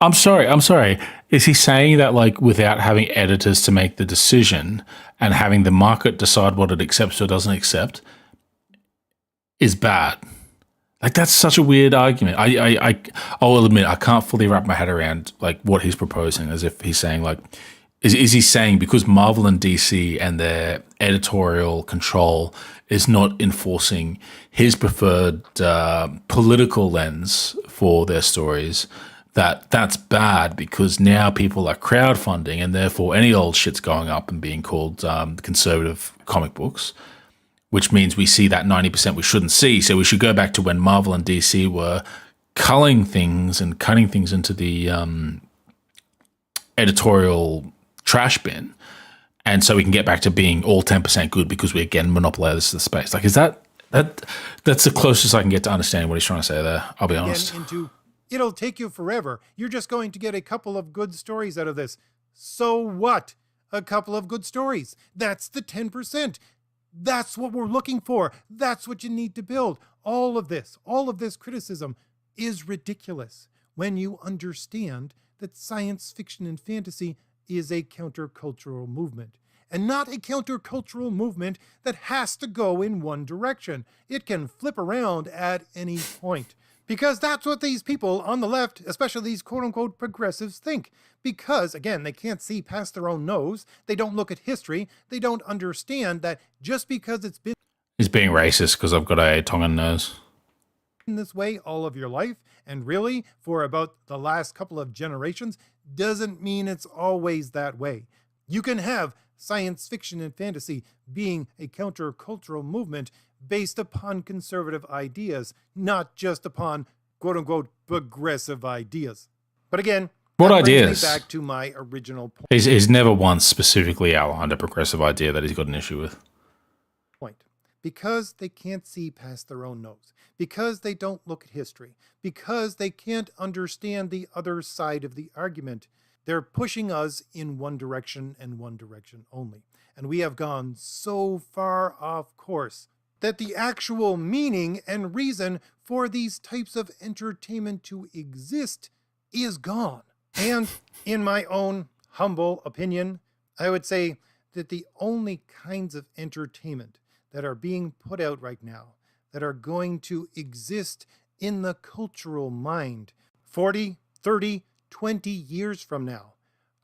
I'm sorry. Is he saying that, like, without having editors to make the decision and having the market decide what it accepts or doesn't accept is bad? Like, that's such a weird argument. I will admit, I can't fully wrap my head around, like, what he's proposing, as if he's saying, like, is he saying because Marvel and DC and their editorial control is not enforcing his preferred political lens for their stories, that's bad because now people are crowdfunding and therefore any old shit's going up and being called conservative comic books, which means we see that 90% we shouldn't see. So we should go back to when Marvel and DC were culling things and cutting things into the editorial trash bin. And so we can get back to being all 10% good because we, again, monopolize the space. Like, is that's the closest I can get to understanding what he's trying to say there. I'll be honest. It'll take you forever. You're just going to get a couple of good stories out of this. So what? A couple of good stories. That's the 10%. That's what we're looking for. That's what you need to build. All of this criticism is ridiculous when you understand that science fiction and fantasy is a countercultural movement, and not a countercultural movement that has to go in one direction. It can flip around at any point, because that's what these people on the left, especially these quote-unquote progressives, think. Because, again, they can't see past their own nose. They don't look at history. They don't understand that just because it's been... He's being racist because I've got a Tongan nose. ...in this way all of your life, and really for about the last couple of generations, doesn't mean it's always that way. You can have science fiction and fantasy being a countercultural movement based upon conservative ideas, not just upon quote-unquote progressive ideas. But again, what that ideas? brings me back to my original point. He's never once specifically outlined a progressive idea that he's got an issue with. Because they can't see past their own nose, because they don't look at history, because they can't understand the other side of the argument, they're pushing us in one direction and one direction only. And we have gone so far off course that the actual meaning and reason for these types of entertainment to exist is gone. And in my own humble opinion, I would say that the only kinds of entertainment that are being put out right now that are going to exist in the cultural mind 40, 30, 20 years from now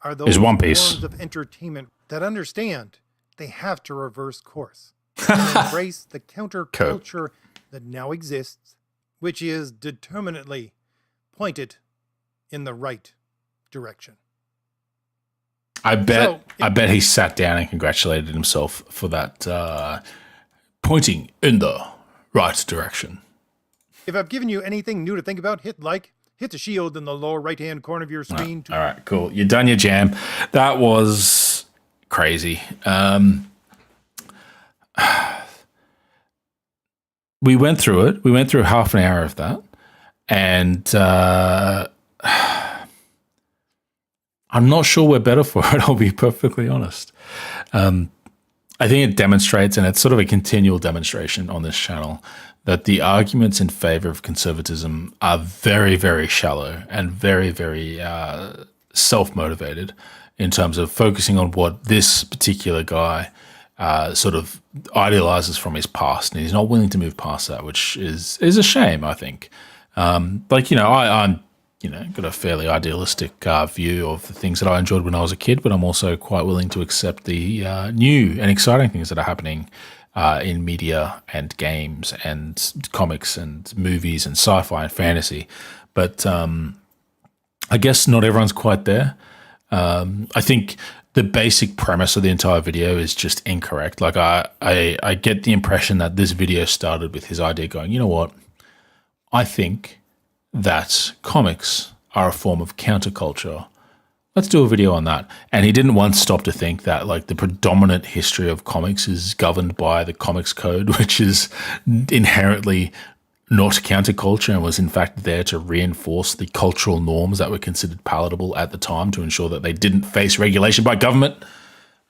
are those One Piece forms of entertainment that understand they have to reverse course and embrace the counterculture that now exists, which is determinately pointed in the right direction. I bet he sat down and congratulated himself for that pointing in the right direction. If I've given you anything new to think about, hit like, hit the shield in the lower right-hand corner of your screen. All right, cool. You're done your jam. That was crazy. We went through it. We went through half an hour of that. And I'm not sure we're better for it, I'll be perfectly honest. I think it demonstrates, and it's sort of a continual demonstration on this channel, that the arguments in favor of conservatism are very, very shallow and very, very self-motivated in terms of focusing on what this particular guy sort of idealizes from his past, and he's not willing to move past that, which is a shame, I think. I'm got a fairly idealistic view of the things that I enjoyed when I was a kid, but I'm also quite willing to accept the new and exciting things that are happening in media and games and comics and movies and sci-fi and fantasy. But I guess not everyone's quite there. I think the basic premise of the entire video is just incorrect. Like I get the impression that this video started with his idea going, you know what, I think that comics are a form of counterculture. Let's do a video on that. And he didn't once stop to think that like the predominant history of comics is governed by the Comics Code, which is inherently not counterculture and was in fact there to reinforce the cultural norms that were considered palatable at the time to ensure that they didn't face regulation by government.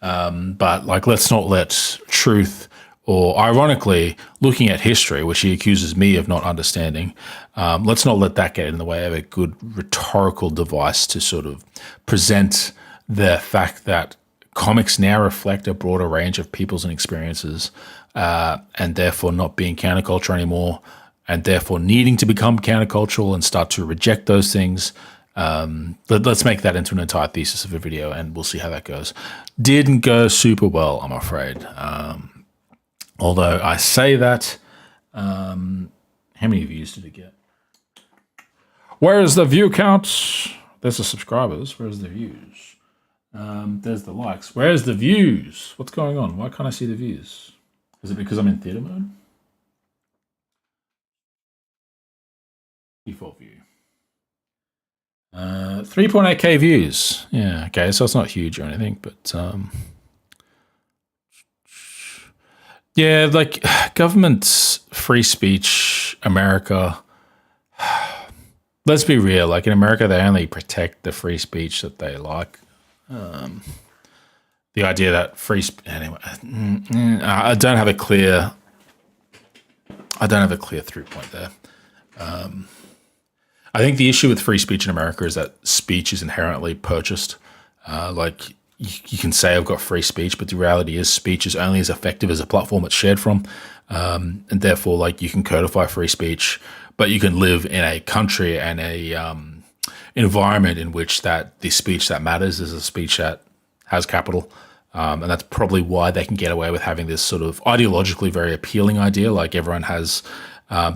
But like, let's not let truth, or ironically, looking at history, which he accuses me of not understanding, let's not let that get in the way of a good rhetorical device to sort of present the fact that comics now reflect a broader range of peoples and experiences, and therefore not being counterculture anymore, and therefore needing to become countercultural and start to reject those things. Let's make that into an entire thesis of a video, and we'll see how that goes. Didn't go super well, I'm afraid. Although I say that, how many views did it get? Where's the view count? There's the subscribers. Where's the views? There's the likes. Where's the views? What's going on? Why can't I see the views? Is it because I'm in theater mode? Default view. 3.8k views. Yeah, okay, so it's not huge or anything, but yeah, like government, free speech, America. Let's be real. Like in America, they only protect the free speech that they like. The idea that anyway, I don't have a clear through point there. I think the issue with free speech in America is that speech is inherently purchased. Like you can say I've got free speech, but the reality is speech is only as effective as a platform it's shared from, and therefore, like you can codify free speech, but you can live in a country and a environment in which that the speech that matters is a speech that has capital. And that's probably why they can get away with having this sort of ideologically very appealing idea. Like everyone has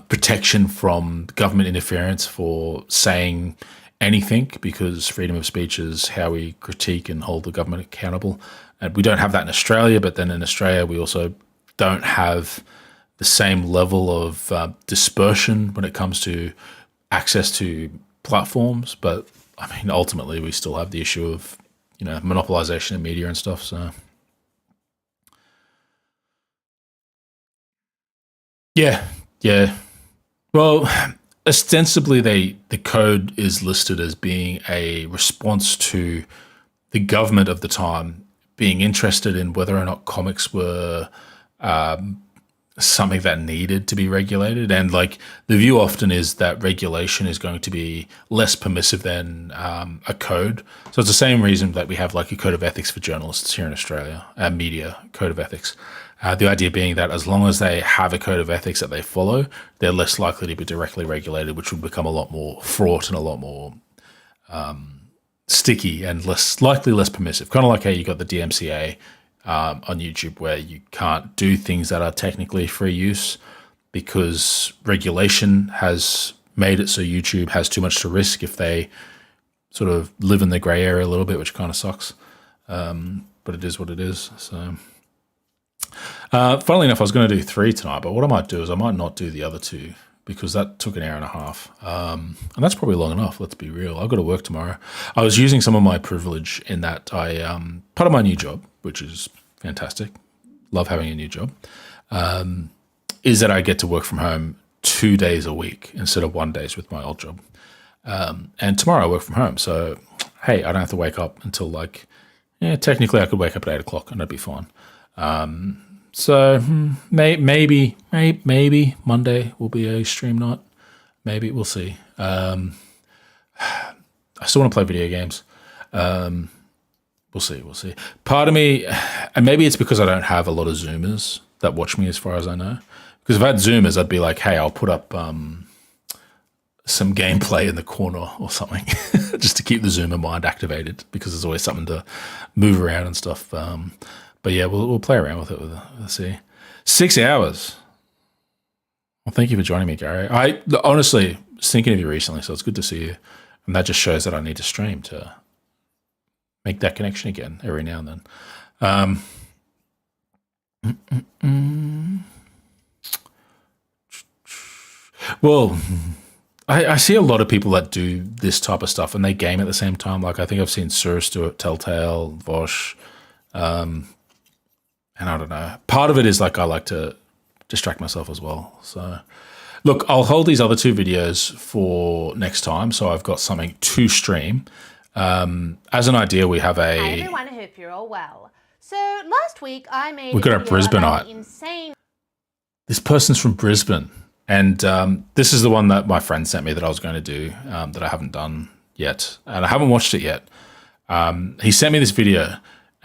protection from government interference for saying anything, because freedom of speech is how we critique and hold the government accountable. And we don't have that in Australia, but then in Australia, we also don't have the same level of dispersion when it comes to access to platforms. But I mean, ultimately, we still have the issue of monopolization of media and stuff. So yeah. Well, ostensibly, the code is listed as being a response to the government of the time being interested in whether or not comics were something that needed to be regulated. And like the view often is that regulation is going to be less permissive than a code. So it's the same reason that we have like a code of ethics for journalists here in Australia, a media code of ethics. The idea being that as long as they have a code of ethics that they follow, they're less likely to be directly regulated, which would become a lot more fraught and a lot more sticky and less permissive. Kind of like how you got the DMCA on YouTube, where you can't do things that are technically free use because regulation has made it so YouTube has too much to risk if they sort of live in the gray area a little bit, which kind of sucks. But it is what it is. So, funnily enough, I was going to do 3 tonight, but what I might do is I might not do the other 2 because that took an hour and a half. And that's probably long enough, let's be real. I've got to work tomorrow. I was using some of my privilege in that I, part of my new job, which is fantastic, love having a new job, is that I get to work from home 2 days a week instead of 1 day with my old job. And tomorrow I work from home. So, hey, I don't have to wake up until technically I could wake up at 8 o'clock and that'd be fine. So maybe Monday will be a stream night. Maybe we'll see. I still want to play video games. We'll see. Part of me, and maybe it's because I don't have a lot of Zoomers that watch me as far as I know. Because if I had Zoomers, I'd be like, hey, I'll put up some gameplay in the corner or something just to keep the Zoomer mind activated, because there's always something to move around and stuff. But yeah, we'll play around with it. Let's see. 6 hours. Well, thank you for joining me, Gary. I honestly was thinking of you recently, so it's good to see you. And that just shows that I need to stream to make that connection again every now and then. Well, I see a lot of people that do this type of stuff and they game at the same time. Like I think I've seen Surus do it, Telltale, Vosh, and I don't know. Part of it is like I like to distract myself as well. So, look, I'll hold these other 2 videos for next time, so I've got something to stream. As an idea, we have a. Hi everyone, I hope you're all well. So last week I made. We've got a Brisbaneite. Insane. This person's from Brisbane, and this is the one that my friend sent me that I was going to do that I haven't done yet, and I haven't watched it yet. He sent me this video.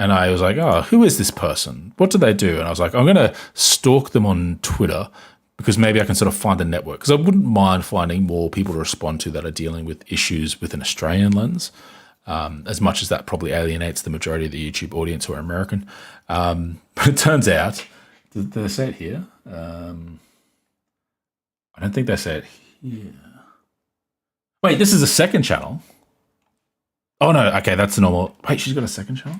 And I was like, oh, who is this person? What do they do? And I was like, I'm going to stalk them on Twitter because maybe I can sort of find a network. Because I wouldn't mind finding more people to respond to that are dealing with issues with an Australian lens, as much as that probably alienates the majority of the YouTube audience who are American. But it turns out, did they say it here? I don't think they say it here. Wait, this is a second channel? Oh, no. Okay, that's the normal. Wait, she's got a second channel?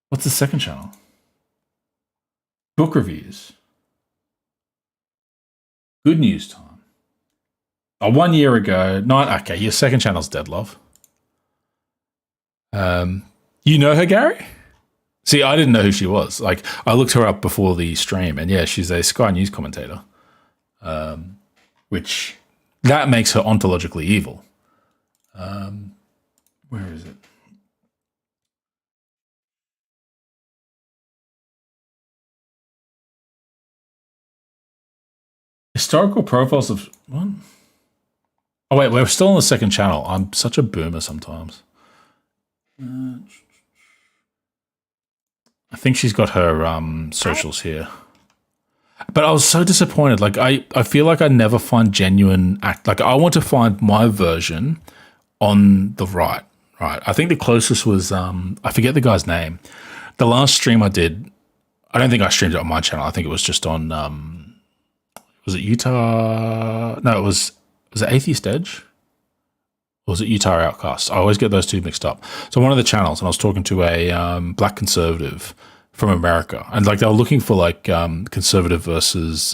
What's the second channel? Book reviews. Good news time. 1 year ago, okay, your second channel's dead, love. You know her, Gary? See, I didn't know who she was. Like, I looked her up before the stream, and yeah, she's a Sky News commentator, which that makes her ontologically evil. Where is it? Historical profiles of what? Oh wait, we're still on the second channel. I'm such a boomer sometimes. I think she's got her socials here. But I was so disappointed. Like I feel like I never find genuine act. Like I want to find my version on the right. Right. I think the closest was I forget the guy's name. The last stream I did, I don't think I streamed it on my channel. I think it was just on was it Utah? No, it was it Atheist Edge? Or was it Utah Outcast? I always get those two mixed up. So one of the channels, and I was talking to a black conservative from America, and like they were looking for like conservative versus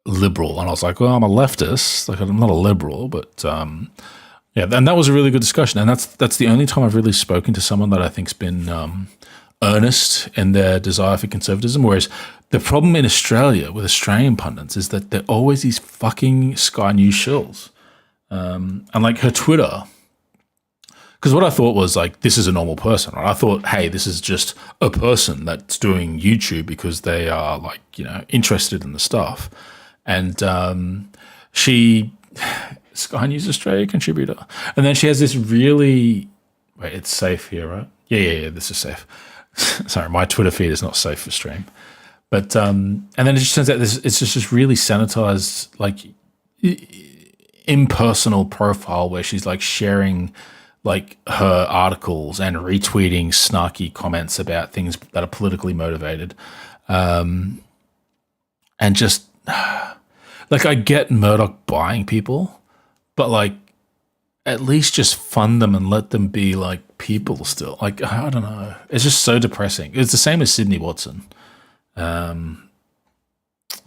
liberal, and I was like, well, I'm a leftist, like I'm not a liberal, but yeah, and that was a really good discussion, and that's the only time I've really spoken to someone that I think's been earnest in their desire for conservatism. Whereas the problem in Australia with Australian pundits is that they're always these fucking Sky News shills, and like her Twitter. Because what I thought was like, this is a normal person, right? I thought, hey, this is just a person that's doing YouTube because they are like, you know, interested in the stuff. And she, Sky News Australia contributor. And then she has this really, wait, it's safe here, right? Yeah, this is safe. Sorry, my Twitter feed is not safe for stream. But, and then it just turns out it's just this really sanitized, like, impersonal profile where she's like sharing like her articles and retweeting snarky comments about things that are politically motivated. And just like, I get Murdoch buying people, but like, at least just fund them and let them be like people still. Like, I don't know. It's just so depressing. It's the same as Sydney Watson. And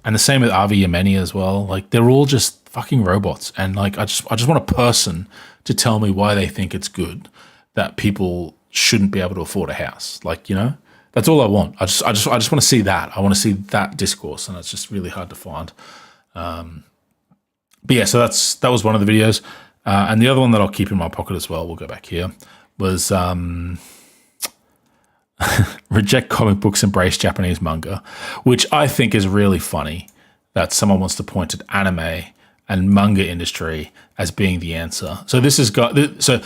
the same with Avi Yemeni as well. Like, they're all just fucking robots. And like, I just want a person to tell me why they think it's good that people shouldn't be able to afford a house. Like, you know, that's all I want. I just want to see that. I want to see that discourse, and it's just really hard to find. But yeah, so that was one of the videos. And the other one that I'll keep in my pocket as well, we'll go back here, was reject comic books, embrace Japanese manga, which I think is really funny that someone wants to point at anime and manga industry as being the answer. So this is so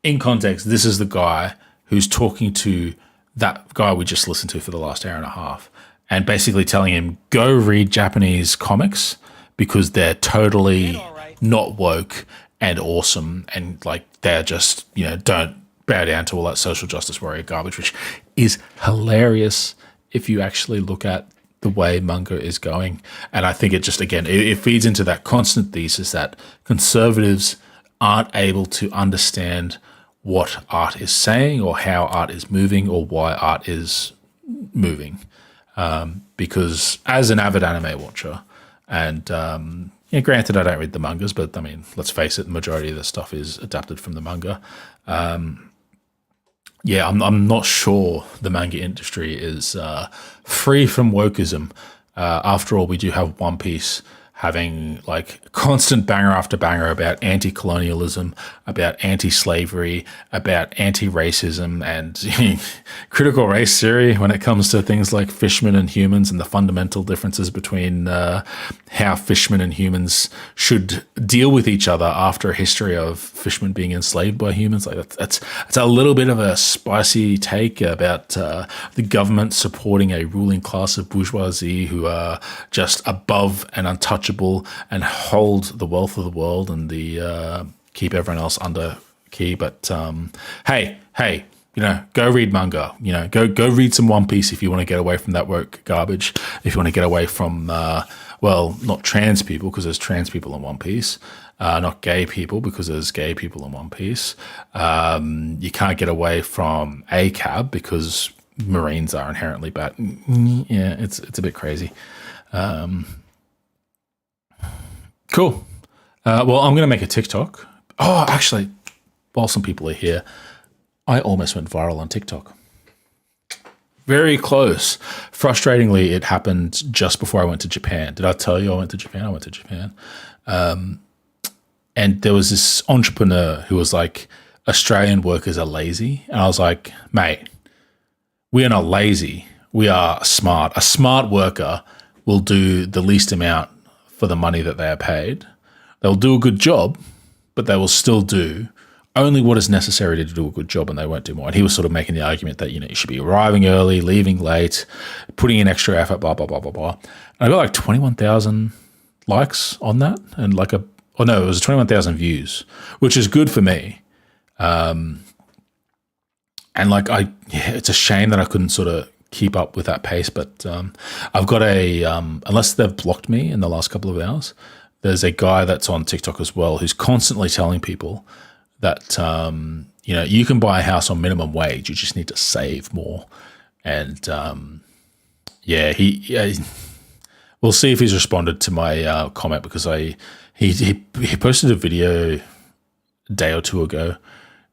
in context, this is the guy who's talking to that guy we just listened to for the last hour and a half, and basically telling him, go read Japanese comics because they're totally not woke and awesome, and like they're just, you know, don't bow down to all that social justice warrior garbage, which is hilarious if you actually look at the way manga is going. And I think it just, again, it feeds into that constant thesis that conservatives aren't able to understand what art is saying or how art is moving or why art is moving. Because as an avid anime watcher, and yeah, granted, I don't read the mangas, but I mean, let's face it, the majority of the stuff is adapted from the manga. Yeah, I'm not sure the manga industry is free from wokeism. After all, we do have One Piece having like constant banger after banger about anti-colonialism, about anti-slavery, about anti-racism, and critical race theory when it comes to things like fishmen and humans and the fundamental differences between how fishmen and humans should deal with each other after a history of fishmen being enslaved by humans. Like that's a little bit of a spicy take about the government supporting a ruling class of bourgeoisie who are just above and untouchable and hold the wealth of the world and the keep everyone else under key. But hey, you know, go read manga. You know, go read some One Piece if you want to get away from that woke garbage. If you want to get away from well, not trans people because there's trans people in One Piece. Not gay people because there's gay people in One Piece. You can't get away from ACAB because Marines are inherently bad. Yeah, it's a bit crazy. Cool. Well, I'm going to make a TikTok. Oh, actually, while some people are here, I almost went viral on TikTok. Very close. Frustratingly, it happened just before I went to Japan. Did I tell you I went to Japan? I went to Japan. And there was this entrepreneur who was like, Australian workers are lazy. And I was like, mate, we are not lazy. We are smart. A smart worker will do the least amount for the money that they are paid. They'll do a good job, but they will still do only what is necessary to do a good job, and they won't do more. And he was sort of making the argument that, you should be arriving early, leaving late, putting in extra effort, blah, blah, blah, blah, blah. And I got like 21,000 likes on that, and it was 21,000 views, which is good for me. And it's a shame that I couldn't sort of keep up with that pace, but I've got unless they've blocked me in the last couple of hours, there's a guy that's on TikTok as well who's constantly telling people that, you can buy a house on minimum wage. You just need to save more. And we'll see if he's responded to my comment, because he posted a video a day or two ago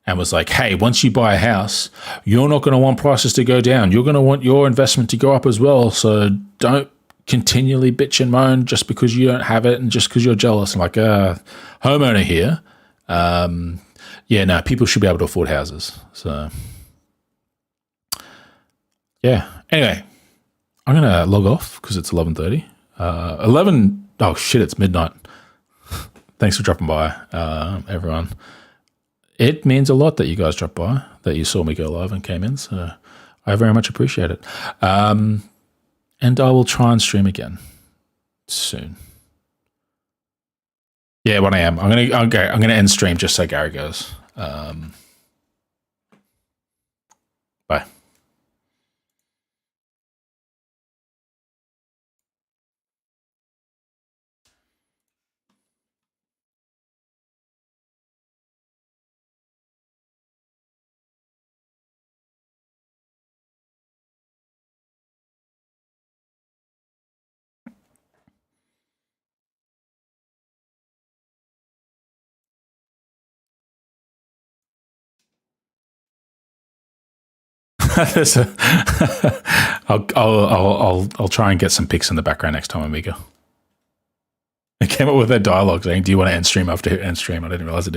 and was like, hey, once you buy a house, you're not going to want prices to go down. You're going to want your investment to go up as well. So don't continually bitch and moan just because you don't have it and just because you're jealous. I'm like, homeowner here. People should be able to afford houses. So, yeah. Anyway, I'm going to log off because it's 11:30. It's midnight. Thanks for dropping by, everyone. It means a lot that you guys dropped by, that you saw me go live and came in. So I very much appreciate it. And I will try and stream again soon. Yeah, 1 a.m. I'm gonna end stream just so Gary goes. Bye. I'll try and get some pics in the background next time, Amigo. I came up with that dialogue saying, "Do you want to end stream after end stream?" I didn't realize it.